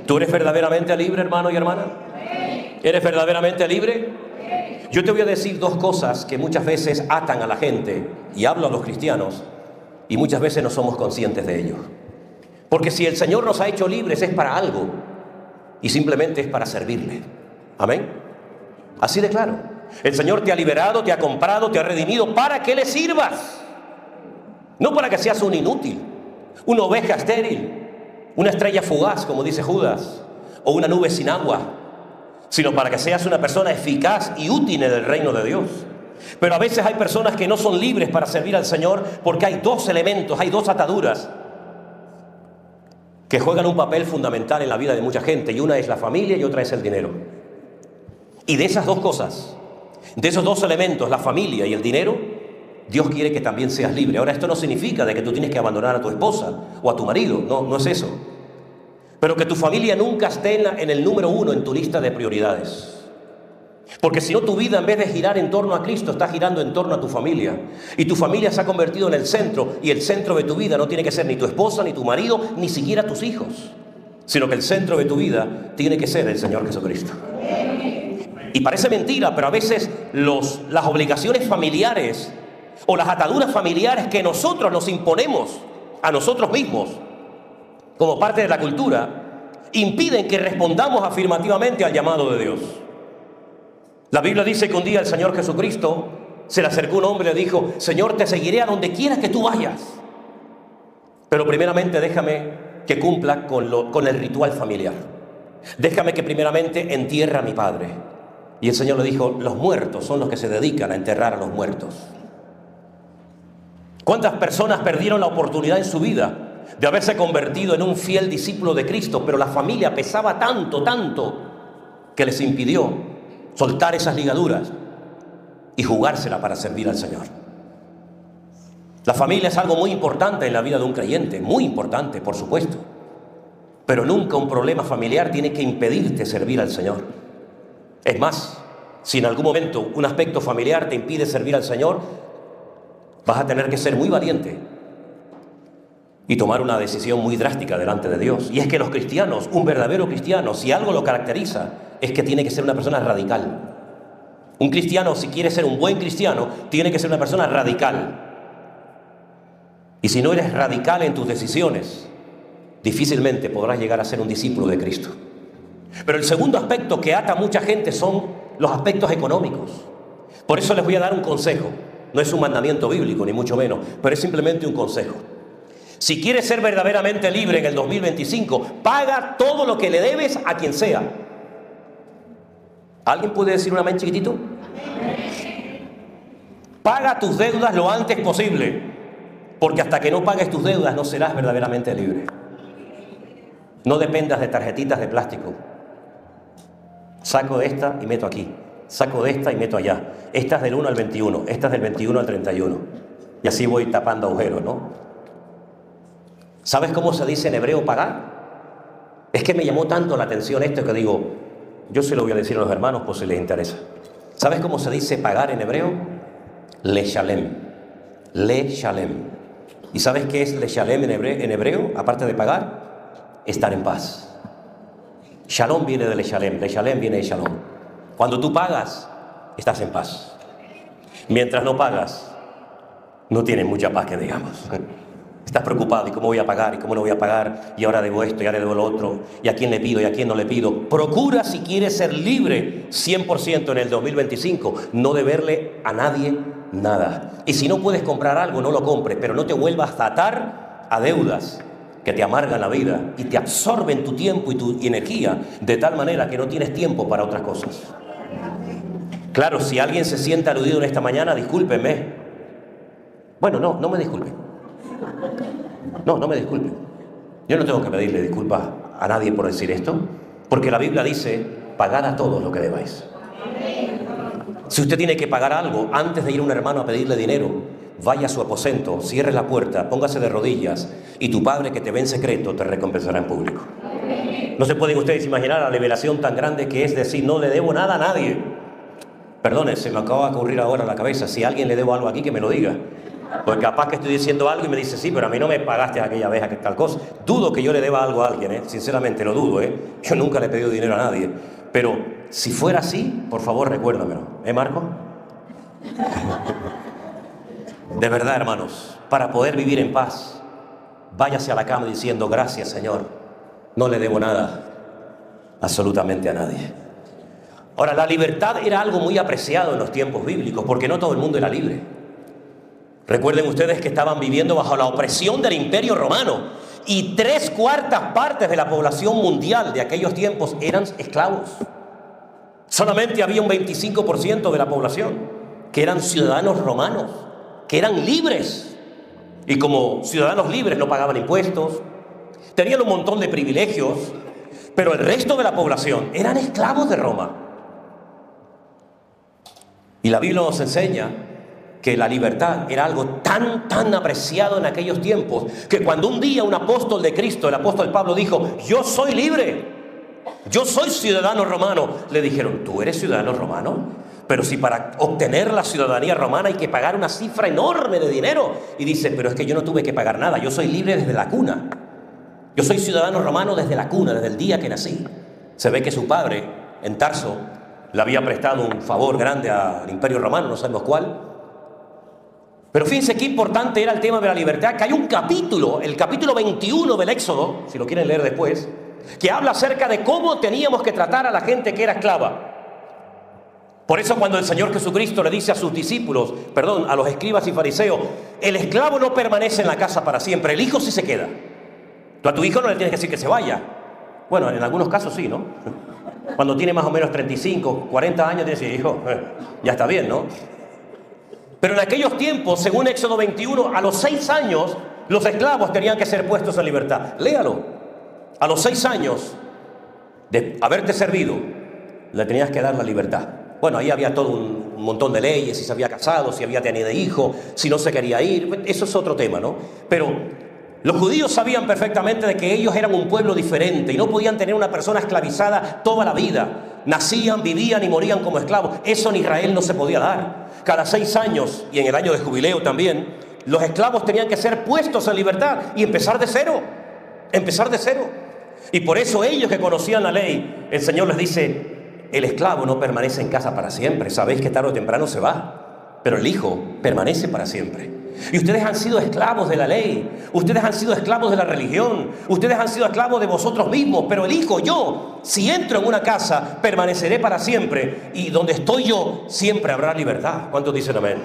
¿Tú eres verdaderamente libre, hermano y hermana? ¿Eres verdaderamente libre? Yo te voy a decir dos cosas que muchas veces atan a la gente, y hablo a los cristianos, y muchas veces no somos conscientes de ello. Porque si el Señor nos ha hecho libres es para algo, y simplemente es para servirle. Amén. Así de claro. El Señor te ha liberado, te ha comprado, te ha redimido para que le sirvas. No para que seas un inútil, una oveja estéril, una estrella fugaz, como dice Judas, o una nube sin agua, sino para que seas una persona eficaz y útil en el reino de Dios. Pero a veces hay personas que no son libres para servir al Señor porque hay dos elementos, hay dos ataduras que juegan un papel fundamental en la vida de mucha gente, y una es la familia y otra es el dinero. Y de esas dos cosas, de esos dos elementos, la familia y el dinero, Dios quiere que también seas libre. Ahora, esto no significa de que tú tienes que abandonar a tu esposa o a tu marido, no es eso. Pero que tu familia nunca esté en el número uno en tu lista de prioridades. Porque si no, tu vida, en vez de girar en torno a Cristo, está girando en torno a tu familia. Y tu familia se ha convertido en el centro, y el centro de tu vida no tiene que ser ni tu esposa, ni tu marido, ni siquiera tus hijos, sino que el centro de tu vida tiene que ser el Señor Jesucristo. Y parece mentira, pero a veces las obligaciones familiares o las ataduras familiares que nosotros nos imponemos a nosotros mismos como parte de la cultura impiden que respondamos afirmativamente al llamado de Dios. La Biblia dice que un día el Señor Jesucristo se le acercó un hombre y le dijo: Señor, te seguiré a donde quieras que tú vayas, pero primeramente déjame que cumpla con el ritual familiar. Déjame que primeramente entierre a mi padre. Y el Señor le dijo: los muertos son los que se dedican a enterrar a los muertos. ¿Cuántas personas perdieron la oportunidad en su vida de haberse convertido en un fiel discípulo de Cristo, pero la familia pesaba tanto, que les impidió soltar esas ligaduras y jugársela para servir al Señor? La familia es algo muy importante en la vida de un creyente, muy importante, por supuesto, pero nunca un problema familiar tiene que impedirte servir al Señor. Es más, si en algún momento un aspecto familiar te impide servir al Señor, vas a tener que ser muy valiente y tomar una decisión muy drástica delante de Dios. Y es que los cristianos, un verdadero cristiano, si algo lo caracteriza, es que tiene que ser una persona radical. Un cristiano, si quiere ser un buen cristiano, tiene que ser una persona radical. Y si no eres radical en tus decisiones, difícilmente podrás llegar a ser un discípulo de Cristo. Pero el segundo aspecto que ata a mucha gente son los aspectos económicos. Por eso les voy a dar un consejo. No es un mandamiento bíblico, ni mucho menos, pero es simplemente un consejo. Si quieres ser verdaderamente libre en el 2025, paga todo lo que le debes a quien sea. ¿Alguien puede decir un amén chiquitito? Paga tus deudas lo antes posible, porque hasta que no pagues tus deudas no serás verdaderamente libre. No dependas de tarjetitas de plástico. Saco de esta y meto aquí. Saco de esta y meto allá. Esta es del 1 al 21, esta es del 21 al 31. Y así voy tapando agujeros, ¿no? ¿Sabes cómo se dice en hebreo pagar? Es que me llamó tanto la atención esto que digo, yo se lo voy a decir a los hermanos por si les interesa. ¿Sabes cómo se dice pagar en hebreo? Le shalem. Le shalem. ¿Y sabes qué es le shalem en hebreo? Aparte de pagar, estar en paz. Shalom viene de le shalem viene de shalom. Cuando tú pagas, estás en paz. Mientras no pagas, no tienes mucha paz que digamos. Estás preocupado, ¿y cómo voy a pagar? ¿Y cómo no voy a pagar? Y ahora debo esto, y ahora debo lo otro. ¿Y a quién le pido? ¿Y a quién no le pido? Procura, si quieres ser libre 100% en el 2025, no deberle a nadie nada. Y si no puedes comprar algo, no lo compres, pero no te vuelvas a atar a deudas que te amargan la vida y te absorben tu tiempo y tu energía de tal manera que no tienes tiempo para otras cosas. Claro, si alguien se siente aludido en esta mañana, discúlpeme. Bueno, no me disculpen. No me disculpen. Yo no tengo que pedirle disculpas a nadie por decir esto, porque la Biblia dice, pagad a todos lo que debáis. Si usted tiene que pagar algo, antes de ir a un hermano a pedirle dinero, vaya a su aposento, cierre la puerta, póngase de rodillas, y tu Padre que te ve en secreto te recompensará en público. No se pueden ustedes imaginar la liberación tan grande que es decir, no le debo nada a nadie. Perdone, se me acaba de ocurrir ahora a la cabeza, si a alguien le debo algo aquí, que me lo diga. Porque capaz que estoy diciendo algo y me dice, sí, pero a mí no me pagaste aquella vez a tal cosa. Dudo que yo le deba algo a alguien, sinceramente lo dudo, Yo nunca le he pedido dinero a nadie. Pero si fuera así, por favor recuérdamelo. Marco? De verdad, hermanos, para poder vivir en paz, váyase a la cama diciendo, gracias, Señor, no le debo nada absolutamente a nadie. Ahora, la libertad era algo muy apreciado en los tiempos bíblicos, porque no todo el mundo era libre. Recuerden ustedes que estaban viviendo bajo la opresión del Imperio Romano y 3/4 partes de la población mundial de aquellos tiempos eran esclavos. Solamente había un 25% de la población que eran ciudadanos romanos, que eran libres. Y como ciudadanos libres no pagaban impuestos, tenían un montón de privilegios, pero el resto de la población eran esclavos de Roma. Y la Biblia nos enseña que la libertad era algo tan apreciado en aquellos tiempos, que cuando un día un apóstol de Cristo, el apóstol Pablo, dijo, yo soy libre, yo soy ciudadano romano, le dijeron, ¿tú eres ciudadano romano? Pero si para obtener la ciudadanía romana hay que pagar una cifra enorme de dinero. Y dice, pero es que yo no tuve que pagar nada, yo soy libre desde la cuna. Yo soy ciudadano romano desde la cuna, desde el día que nací. Se ve que su padre, en Tarso, le había prestado un favor grande al Imperio Romano, no sabemos cuál. Pero fíjense qué importante era el tema de la libertad, que hay un capítulo, el capítulo 21 del Éxodo, si lo quieren leer después, que habla acerca de cómo teníamos que tratar a la gente que era esclava. Por eso cuando el Señor Jesucristo le dice a sus discípulos, a los escribas y fariseos, el esclavo no permanece en la casa para siempre, el hijo sí se queda. Tú a tu hijo no le tienes que decir que se vaya. Bueno, en algunos casos sí, ¿no? Cuando tiene más o menos 35, 40 años, tienes que decir, hijo, ya está bien, ¿no? Pero en aquellos tiempos, según Éxodo 21, a los 6 años, los esclavos tenían que ser puestos en libertad. Léalo. A los 6 años de haberte servido, le tenías que dar la libertad. Bueno, ahí había todo un montón de leyes, si se había casado, si había tenido hijo, si no se quería ir, eso es otro tema, ¿no? Pero los judíos sabían perfectamente de que ellos eran un pueblo diferente y no podían tener una persona esclavizada toda la vida. Nacían, vivían y morían como esclavos. Eso en Israel no se podía dar. Cada 6 años, y en el año de jubileo también, los esclavos tenían que ser puestos en libertad y empezar de cero. Empezar de cero. Y por eso ellos que conocían la ley, el Señor les dice, el esclavo no permanece en casa para siempre. Sabéis que tarde o temprano se va, pero el hijo permanece para siempre. Y ustedes han sido esclavos de la ley, ustedes han sido esclavos de la religión, ustedes han sido esclavos de vosotros mismos, pero el hijo, yo, si entro en una casa, permaneceré para siempre, y donde estoy yo, siempre habrá libertad. ¿Cuántos dicen amén?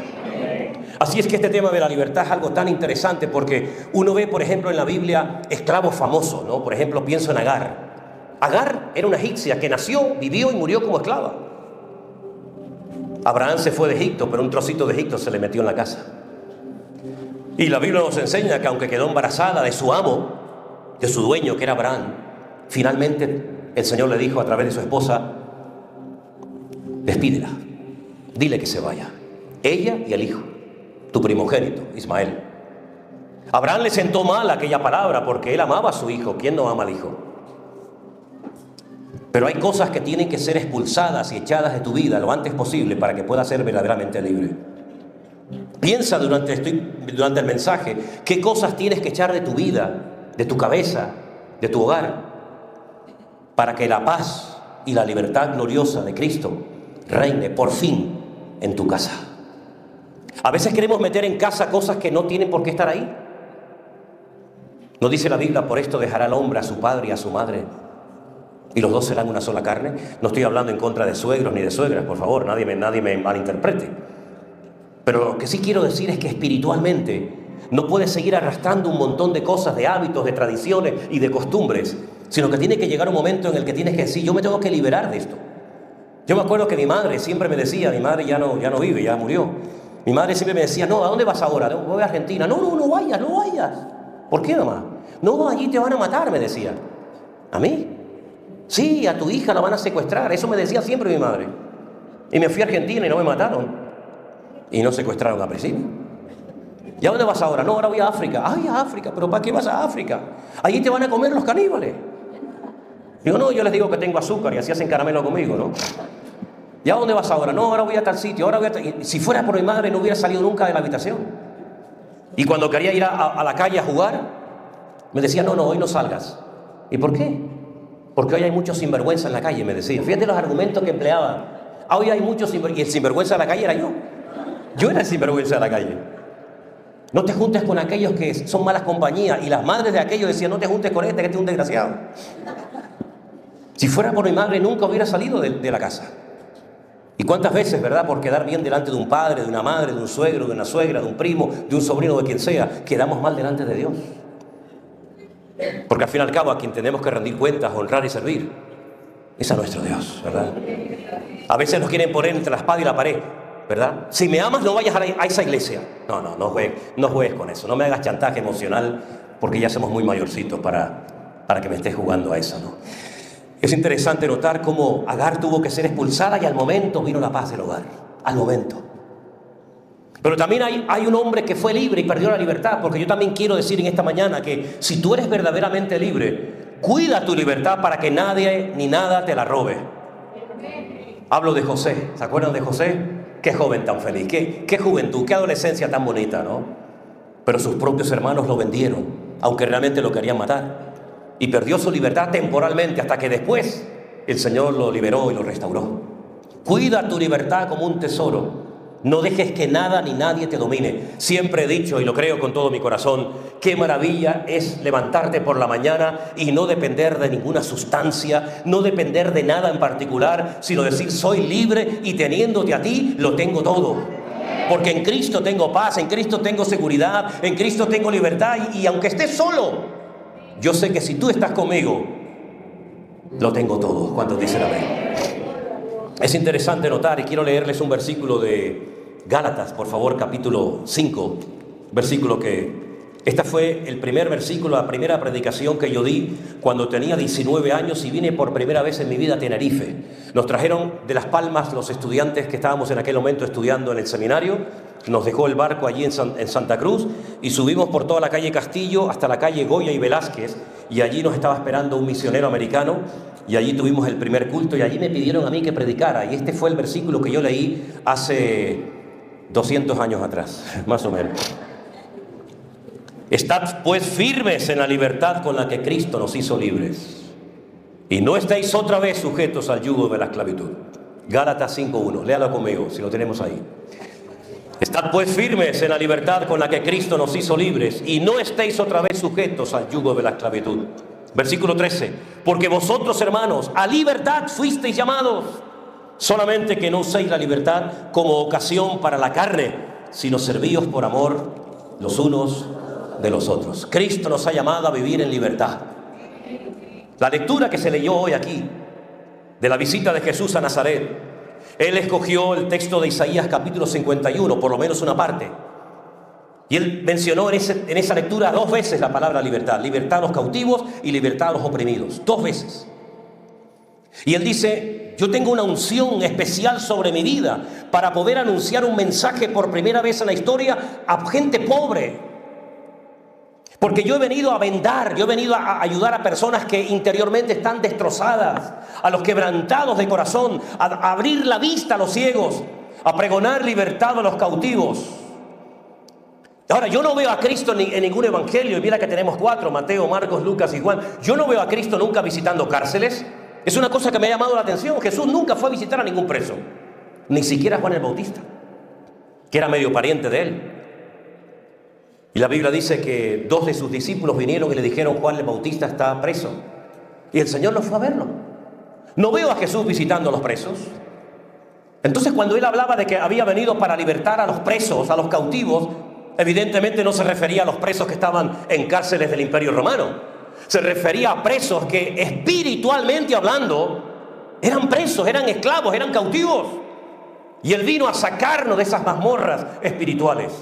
Así es que este tema de la libertad es algo tan interesante, porque uno ve, por ejemplo, en la Biblia esclavos famosos, ¿no? Por ejemplo, pienso en Agar. Agar era una egipcia que nació, vivió y murió como esclava. Abraham se fue de Egipto, pero un trocito de Egipto se le metió en la casa. Y la Biblia nos enseña que aunque quedó embarazada de su amo, de su dueño que era Abraham, finalmente el Señor le dijo a través de su esposa, despídela, dile que se vaya, ella y el hijo, tu primogénito, Ismael. Abraham le sentó mal aquella palabra porque él amaba a su hijo. ¿Quién no ama al hijo? Pero hay cosas que tienen que ser expulsadas y echadas de tu vida lo antes posible para que puedas ser verdaderamente libre. Piensa durante el mensaje qué cosas tienes que echar de tu vida, de tu cabeza, de tu hogar, para que la paz y la libertad gloriosa de Cristo reine por fin en tu casa. A veces queremos meter en casa cosas que no tienen por qué estar ahí. ¿No dice la Biblia, por esto dejará el hombre a su padre y a su madre, y los dos serán una sola carne? No estoy hablando en contra de suegros ni de suegras, por favor, nadie me malinterprete. Pero lo que sí quiero decir es que espiritualmente no puedes seguir arrastrando un montón de cosas, de hábitos, de tradiciones y de costumbres, sino que tiene que llegar un momento en el que tienes que decir, yo me tengo que liberar de esto. Yo me acuerdo que mi madre siempre me decía, mi madre ya no vive, ya murió. Mi madre siempre me decía, no, ¿a dónde vas ahora? Voy a Argentina. No vayas. ¿Por qué, mamá? No, allí te van a matar, me decía. ¿A mí? Sí, a tu hija la van a secuestrar. Eso me decía siempre mi madre. Y me fui a Argentina y no me mataron. Y no secuestraron a Priscila. ¿Y a dónde vas ahora? No, ahora voy a África. Ay, a África, ¿pero para qué vas a África? Allí te van a comer los caníbales. Digo, no, yo les digo que tengo azúcar y así hacen caramelo conmigo, ¿no? ¿Y a dónde vas ahora? No, ahora voy a tal sitio, ahora voy a tal... Si fuera por mi madre no hubiera salido nunca de la habitación. Y cuando quería ir a la calle a jugar, me decía, no, hoy no salgas. ¿Y por qué? Porque hoy hay muchos sinvergüenza en la calle, me decía. Fíjate los argumentos que empleaba. Hoy hay muchos sinvergüenza. Y el sinvergüenza de la calle era yo. Yo era el sinvergüenza de la calle. No te juntes con aquellos que son malas compañías. Y las madres de aquellos decían, no te juntes con este, que este es un desgraciado. Si fuera por mi madre nunca hubiera salido de la casa. ¿Y cuántas veces, verdad, por quedar bien delante de un padre, de una madre, de un suegro, de una suegra, de un primo, de un sobrino, de quien sea, quedamos mal delante de Dios? Porque al fin y al cabo a quien tenemos que rendir cuentas, honrar y servir es a nuestro Dios, ¿verdad? A veces nos quieren poner entre la espada y la pared, ¿verdad? Si me amas no vayas a esa iglesia. No juegues con eso, no me hagas chantaje emocional porque ya somos muy mayorcitos para que me estés jugando a eso, ¿no? Es interesante notar cómo Agar tuvo que ser expulsada y al momento vino la paz del hogar. Al momento. Pero también hay un hombre que fue libre y perdió la libertad, porque yo también quiero decir en esta mañana que si tú eres verdaderamente libre, cuida tu libertad para que nadie ni nada te la robe. Hablo de José. ¿Se acuerdan de José? Qué joven tan feliz, qué juventud, qué adolescencia tan bonita, ¿no? Pero sus propios hermanos lo vendieron, aunque realmente lo querían matar. Y perdió su libertad temporalmente hasta que después el Señor lo liberó y lo restauró. Cuida tu libertad como un tesoro. No dejes que nada ni nadie te domine. Siempre he dicho, y lo creo con todo mi corazón, qué maravilla es levantarte por la mañana y no depender de ninguna sustancia, no depender de nada en particular, sino decir, soy libre y teniéndote a ti, lo tengo todo. Porque en Cristo tengo paz, en Cristo tengo seguridad, en Cristo tengo libertad y aunque estés solo, yo sé que si tú estás conmigo, lo tengo todo. ¿Cuántos dicen amén? Es interesante notar, y quiero leerles un versículo de Gálatas, por favor, capítulo 5, versículo que... Este fue el primer versículo, la primera predicación que yo di cuando tenía 19 años y vine por primera vez en mi vida a Tenerife. Nos trajeron de Las Palmas los estudiantes que estábamos en aquel momento estudiando en el seminario. Nos dejó el barco allí en Santa Cruz y subimos por toda la calle Castillo hasta la calle Goya y Velázquez y allí nos estaba esperando un misionero americano y allí tuvimos el primer culto y allí me pidieron a mí que predicara y este fue el versículo que yo leí hace 200 años atrás, más o menos. Estad pues firmes en la libertad con la que Cristo nos hizo libres y no estéis otra vez sujetos al yugo de la esclavitud. Gálatas 5:1, léalo conmigo si lo tenemos ahí. Estad pues firmes en la libertad con la que Cristo nos hizo libres y no estéis otra vez sujetos al yugo de la esclavitud. Versículo 13. Porque vosotros, hermanos, a libertad fuisteis llamados, solamente que no uséis la libertad como ocasión para la carne, sino servíos por amor los unos de los otros. Cristo nos ha llamado a vivir en libertad. La lectura que se leyó hoy aquí, de la visita de Jesús a Nazaret, Él escogió el texto de Isaías capítulo 51, por lo menos una parte. Y Él mencionó en esa lectura 2 veces la palabra libertad. Libertad a los cautivos y libertad a los oprimidos. 2 veces. Y Él dice, yo tengo una unción especial sobre mi vida para poder anunciar un mensaje por primera vez en la historia a gente pobre. Porque yo he venido a vendar, yo he venido a ayudar a personas que interiormente están destrozadas, a los quebrantados de corazón, a abrir la vista a los ciegos, a pregonar libertad a los cautivos. Ahora, yo no veo a Cristo en ningún evangelio, y mira que tenemos 4, Mateo, Marcos, Lucas y Juan. Yo no veo a Cristo nunca visitando cárceles. Es una cosa que me ha llamado la atención. Jesús nunca fue a visitar a ningún preso, ni siquiera a Juan el Bautista. que era medio pariente de él. Y la Biblia dice que 2 de sus discípulos vinieron y le dijeron: Juan el Bautista está preso. Y el Señor no fue a verlo. No veo a Jesús visitando a los presos. Entonces, cuando él hablaba de que había venido para libertar a los presos, a los cautivos, evidentemente no se refería a los presos que estaban en cárceles del Imperio Romano. Se refería a presos que, espiritualmente hablando, eran presos, eran esclavos, eran cautivos. Y él vino a sacarnos de esas mazmorras espirituales.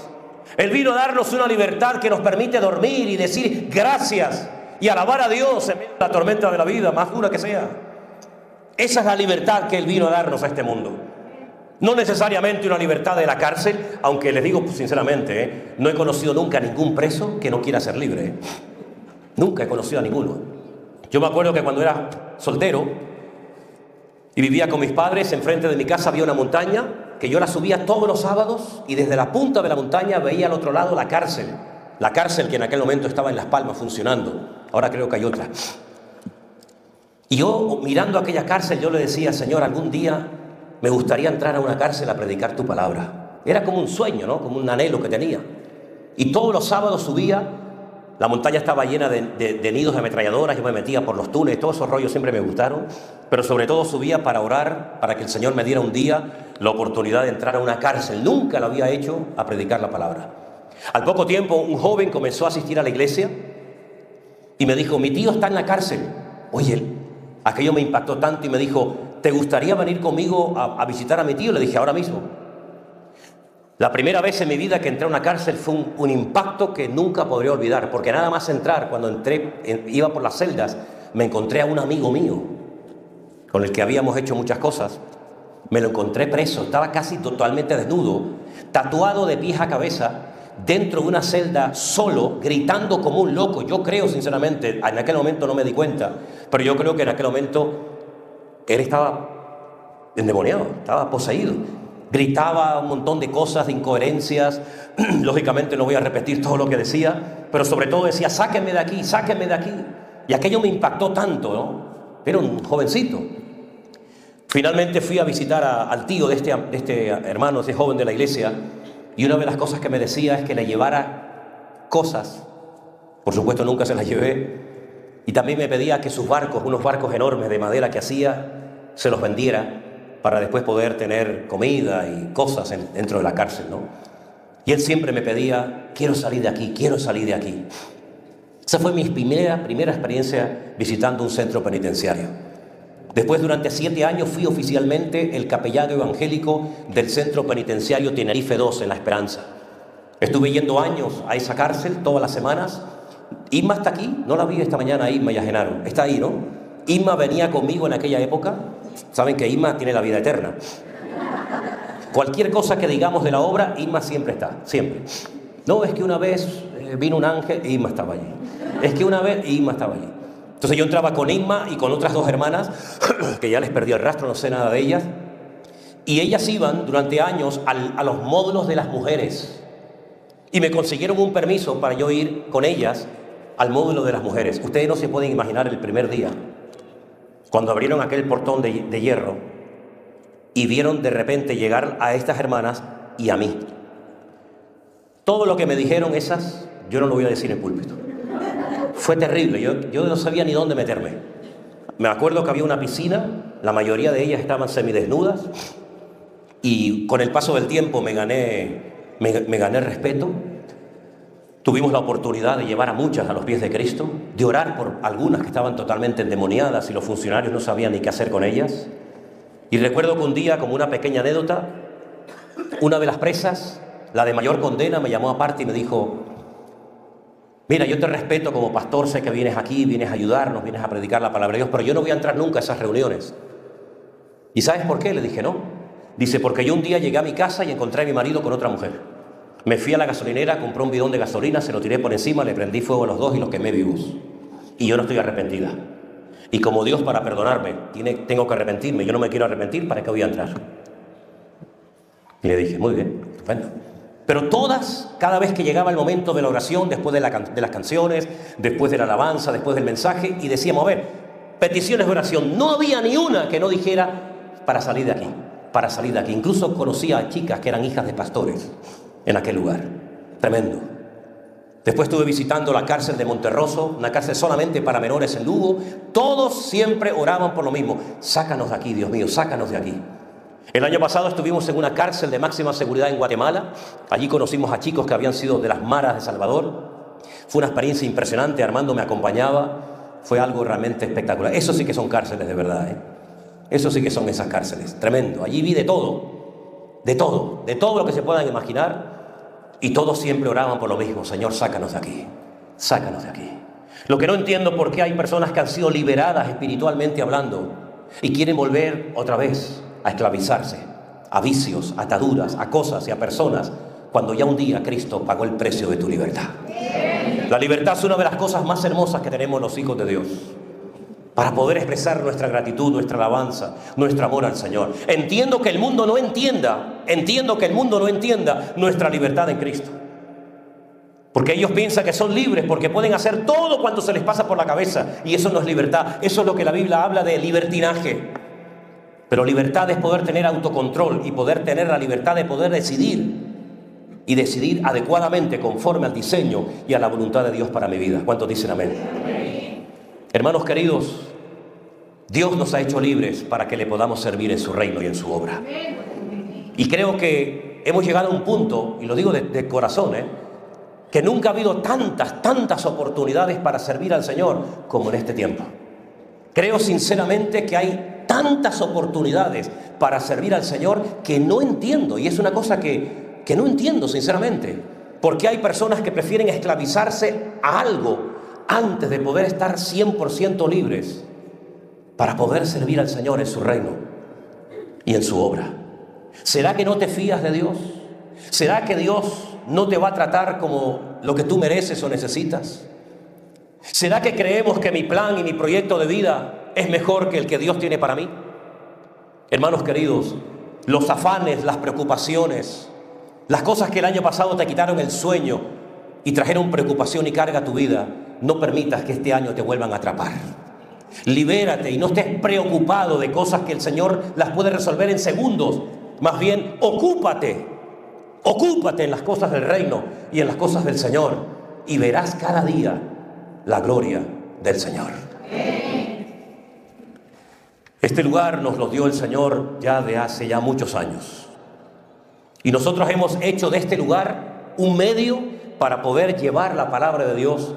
Él vino a darnos una libertad que nos permite dormir y decir gracias y alabar a Dios en medio de la tormenta de la vida, más dura que sea. Esa es la libertad que Él vino a darnos a este mundo. No necesariamente una libertad de la cárcel, aunque les digo sinceramente, no he conocido nunca a ningún preso que no quiera ser libre. Nunca he conocido a ninguno. Yo me acuerdo que cuando era soltero y vivía con mis padres, enfrente de mi casa había una montaña que yo la subía todos los sábados, y desde la punta de la montaña veía al otro lado la cárcel que en aquel momento estaba en Las Palmas funcionando. Ahora creo que hay otra. Y yo, mirando aquella cárcel, yo le decía: Señor, algún día me gustaría entrar a una cárcel a predicar tu palabra. Era como un sueño, ¿no? Como un anhelo que tenía. Y todos los sábados subía. La montaña estaba llena de nidos de ametralladoras. Yo me metía por los túneles, todos esos rollos siempre me gustaron. Pero sobre todo subía para orar, para que el Señor me diera un día la oportunidad de entrar a una cárcel. Nunca lo había hecho, a predicar la palabra. Al poco tiempo, un joven comenzó a asistir a la iglesia y me dijo: mi tío está en la cárcel. Oye, aquello me impactó tanto y me dijo: ¿te gustaría venir conmigo a visitar a mi tío? Le dije: ahora mismo. La primera vez en mi vida que entré a una cárcel fue un impacto que nunca podré olvidar, porque nada más entrar, cuando iba por las celdas, me encontré a un amigo mío con el que habíamos hecho muchas cosas. Me lo encontré preso, estaba casi totalmente desnudo, tatuado de pies a cabeza, dentro de una celda, solo, gritando como un loco. Yo creo, sinceramente, en aquel momento no me di cuenta, pero yo creo que en aquel momento él estaba endemoniado, estaba poseído. Gritaba un montón de cosas, de incoherencias. Lógicamente no voy a repetir todo lo que decía, pero sobre todo decía: sáquenme de aquí, sáquenme de aquí. Y aquello me impactó tanto, ¿no? Era un jovencito. Finalmente fui a visitar al tío de este hermano, este joven de la iglesia, y una de las cosas que me decía es que le llevara cosas. Por supuesto nunca se las llevé. Y también me pedía que sus barcos, unos barcos enormes de madera que hacía, se los vendiera para después poder tener comida y cosas dentro de la cárcel, ¿no? Y él siempre me pedía: quiero salir de aquí, quiero salir de aquí. Esa fue mi primera experiencia visitando un centro penitenciario. Después, durante 7 años, fui oficialmente el capellán evangélico del centro penitenciario Tenerife 2 en La Esperanza. Estuve yendo años a esa cárcel todas las semanas. Isma está aquí, no la vi esta mañana, Isma y a Genaro. Está ahí, ¿no? Isma venía conmigo en aquella época. Saben que Isma tiene la vida eterna. Cualquier cosa que digamos de la obra, Isma siempre está, siempre. No, es que una vez vino un ángel e Isma estaba allí. Es que una vez Isma estaba allí. Entonces yo entraba con Isma y con otras 2 hermanas, que ya les perdí el rastro, no sé nada de ellas. Y ellas iban durante años a los módulos de las mujeres. Y me consiguieron un permiso para yo ir con ellas al módulo de las mujeres. Ustedes no se pueden imaginar el primer día, cuando abrieron aquel portón de hierro y vieron de repente llegar a estas hermanas y a mí. Todo lo que me dijeron esas, yo no lo voy a decir en púlpito. Fue terrible, yo no sabía ni dónde meterme. Me acuerdo que había una piscina, la mayoría de ellas estaban semidesnudas, y con el paso del tiempo me gané respeto. Tuvimos la oportunidad de llevar a muchas a los pies de Cristo, de orar por algunas que estaban totalmente endemoniadas y los funcionarios no sabían ni qué hacer con ellas. Y recuerdo que un día, como una pequeña anécdota, una de las presas, la de mayor condena, me llamó aparte y me dijo: mira, yo te respeto como pastor, sé que vienes aquí, vienes a ayudarnos, vienes a predicar la palabra de Dios, pero yo no voy a entrar nunca a esas reuniones. ¿Y sabes por qué? Le dije: no. Dice: porque yo un día llegué a mi casa y encontré a mi marido con otra mujer. Me fui a la gasolinera, compré un bidón de gasolina, se lo tiré por encima, le prendí fuego a los 2 y los quemé vivos. Y yo no estoy arrepentida. Y como Dios, para perdonarme, tengo que arrepentirme. Yo no me quiero arrepentir, ¿para qué voy a entrar? Y le dije: muy bien, estupendo. Pero todas, cada vez que llegaba el momento de la oración, después de las canciones, después de la alabanza, después del mensaje, y decíamos: a ver, peticiones de oración, no había ni una que no dijera: para salir de aquí. para salir de aquí. Incluso conocía a chicas que eran hijas de pastores en aquel lugar. Tremendo. Después estuve visitando la cárcel de Monterroso, una cárcel solamente para menores en Lugo. Todos siempre oraban por lo mismo. Sácanos de aquí, Dios mío, sácanos de aquí. El año pasado estuvimos en una cárcel de máxima seguridad en Guatemala. Allí conocimos a chicos que habían sido de las maras de Salvador. Fue una experiencia impresionante. Armando me acompañaba. Fue algo realmente espectacular. Eso sí que son cárceles de verdad, ¿eh? Eso sí que son esas cárceles. Tremendo. Allí vi de todo lo que se puedan imaginar. Y todos siempre oraban por lo mismo. Señor, sácanos de aquí. Sácanos de aquí. Lo que no entiendo por qué hay personas que han sido liberadas espiritualmente hablando y quieren volver otra vez a esclavizarse, a vicios, a ataduras, a cosas y a personas, cuando ya un día Cristo pagó el precio de tu libertad. La libertad es una de las cosas más hermosas que tenemos los hijos de Dios, para poder expresar nuestra gratitud, nuestra alabanza, nuestro amor al Señor. Entiendo que el mundo no entienda nuestra libertad en Cristo. Porque ellos piensan que son libres, porque pueden hacer todo cuanto se les pasa por la cabeza. Y eso no es libertad. Eso es lo que la Biblia habla de libertinaje. Pero libertad es poder tener autocontrol y poder tener la libertad de poder decidir. Y decidir adecuadamente conforme al diseño y a la voluntad de Dios para mi vida. ¿Cuántos dicen amén? Hermanos queridos, Dios nos ha hecho libres para que le podamos servir en su reino y en su obra. Y creo que hemos llegado a un punto, y lo digo de corazón, que nunca ha habido tantas oportunidades para servir al Señor como en este tiempo. Creo sinceramente que hay tantas oportunidades para servir al Señor que no entiendo, y es una cosa que no entiendo sinceramente, porque hay personas que prefieren esclavizarse a algo antes de poder estar 100% libres para poder servir al Señor en su reino y en su obra. ¿Será que no te fías de Dios? ¿Será que Dios no te va a tratar como lo que tú mereces o necesitas? ¿Será que creemos que mi plan y mi proyecto de vida es mejor que el que Dios tiene para mí? Hermanos queridos, los afanes, las preocupaciones, las cosas que el año pasado te quitaron el sueño y trajeron preocupación y carga a tu vida, no permitas que este año te vuelvan a atrapar. Libérate y no estés preocupado de cosas que el Señor las puede resolver en segundos. Más bien, ocúpate en las cosas del reino y en las cosas del Señor, y verás cada día la gloria del Señor. Este lugar nos lo dio el Señor ya de hace muchos años, y nosotros hemos hecho de este lugar un medio para poder llevar la palabra de Dios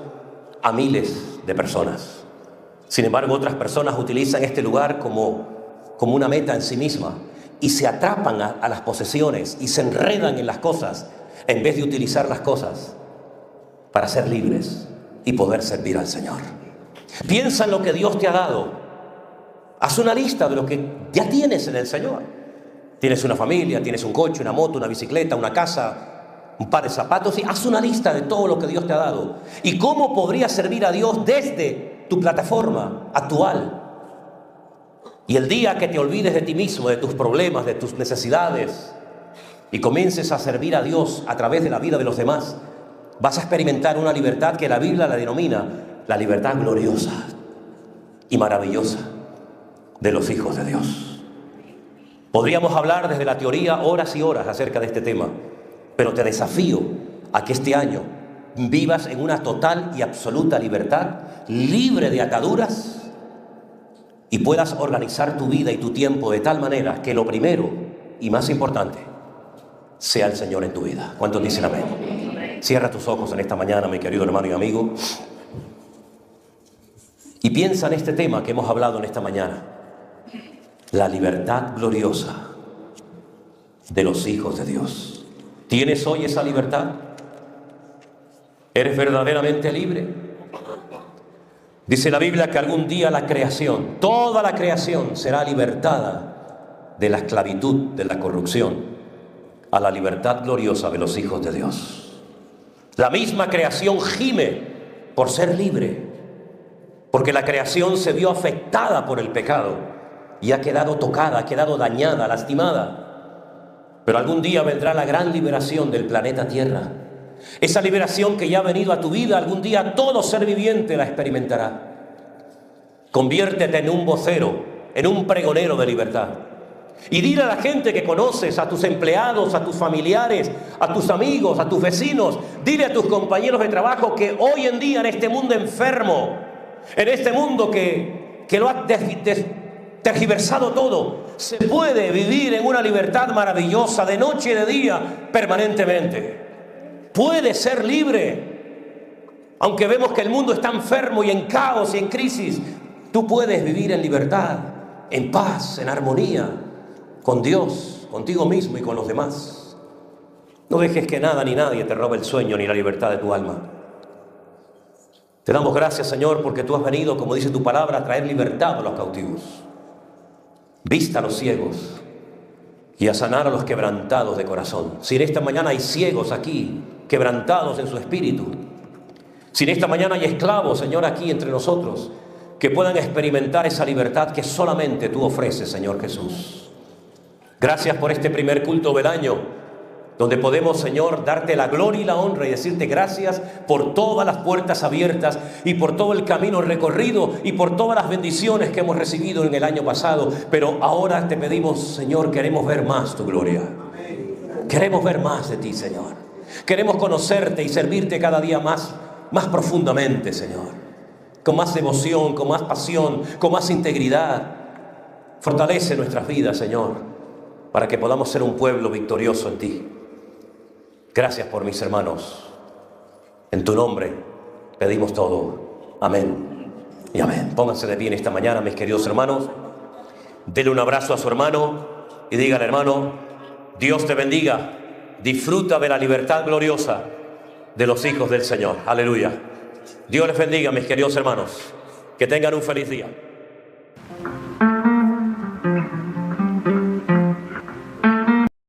a miles de personas. Sin embargo, otras personas utilizan este lugar como una meta en sí misma y se atrapan a las posesiones y se enredan en las cosas en vez de utilizar las cosas para ser libres y poder servir al Señor. Piensa en lo que Dios te ha dado. Haz una lista de lo que ya tienes en el Señor. Tienes una familia, tienes un coche, una moto, una bicicleta, una casa, un par de zapatos, y haz una lista de todo lo que Dios te ha dado y cómo podrías servir a Dios desde tu plataforma actual. Y el día que te olvides de ti mismo, de tus problemas, de tus necesidades, y comiences a servir a Dios a través de la vida de los demás, vas a experimentar una libertad que la Biblia la denomina la libertad gloriosa y maravillosa de los hijos de Dios. Podríamos hablar desde la teoría horas y horas acerca de este tema, pero te desafío a que este año vivas en una total y absoluta libertad, libre de ataduras, y puedas organizar tu vida y tu tiempo de tal manera que lo primero y más importante sea el Señor en tu vida. ¿Cuántos dicen amén? Cierra tus ojos en esta mañana, mi querido hermano y amigo, y piensa en este tema que hemos hablado en esta mañana: la libertad gloriosa de los hijos de Dios. ¿Tienes hoy esa libertad? ¿Eres verdaderamente libre? Dice la Biblia que algún día la creación, toda la creación, será libertada de la esclavitud, de la corrupción, a la libertad gloriosa de los hijos de Dios. La misma creación gime por ser libre, porque la creación se vio afectada por el pecado y ha quedado tocada, ha quedado dañada, lastimada. Pero algún día vendrá la gran liberación del planeta Tierra. Esa liberación que ya ha venido a tu vida, algún día todo ser viviente la experimentará. Conviértete en un vocero, en un pregonero de libertad. Y dile a la gente que conoces, a tus empleados, a tus familiares, a tus amigos, a tus vecinos, dile a tus compañeros de trabajo que hoy en día en este mundo enfermo, en este mundo que lo ha tergiversado todo, se puede vivir en una libertad maravillosa de noche y de día permanentemente. Puede ser libre. Aunque vemos que el mundo está enfermo y en caos y en crisis, tú puedes vivir en libertad, en paz, en armonía, con Dios, contigo mismo y con los demás. No dejes que nada ni nadie te robe el sueño ni la libertad de tu alma. Te damos gracias, Señor, porque tú has venido, como dice tu palabra, a traer libertad a los cautivos, vista a los ciegos y a sanar a los quebrantados de corazón. Si en esta mañana hay ciegos aquí, quebrantados en su espíritu, si en esta mañana hay esclavos, Señor, aquí entre nosotros, que puedan experimentar esa libertad que solamente tú ofreces, Señor Jesús. Gracias por este primer culto del año, donde podemos, Señor, darte la gloria y la honra y decirte gracias por todas las puertas abiertas y por todo el camino recorrido y por todas las bendiciones que hemos recibido en el año pasado. Pero ahora te pedimos, Señor, queremos ver más tu gloria. Queremos ver más de ti, Señor. Queremos conocerte y servirte cada día más profundamente, Señor. Con más devoción, con más pasión, con más integridad. Fortalece nuestras vidas, Señor, para que podamos ser un pueblo victorioso en ti. Gracias por mis hermanos. En tu nombre pedimos todo. Amén y amén. Pónganse de pie en esta mañana, mis queridos hermanos. Dele un abrazo a su hermano y dígale, hermano, Dios te bendiga. Disfruta de la libertad gloriosa de los hijos del Señor. Aleluya. Dios les bendiga, mis queridos hermanos. Que tengan un feliz día.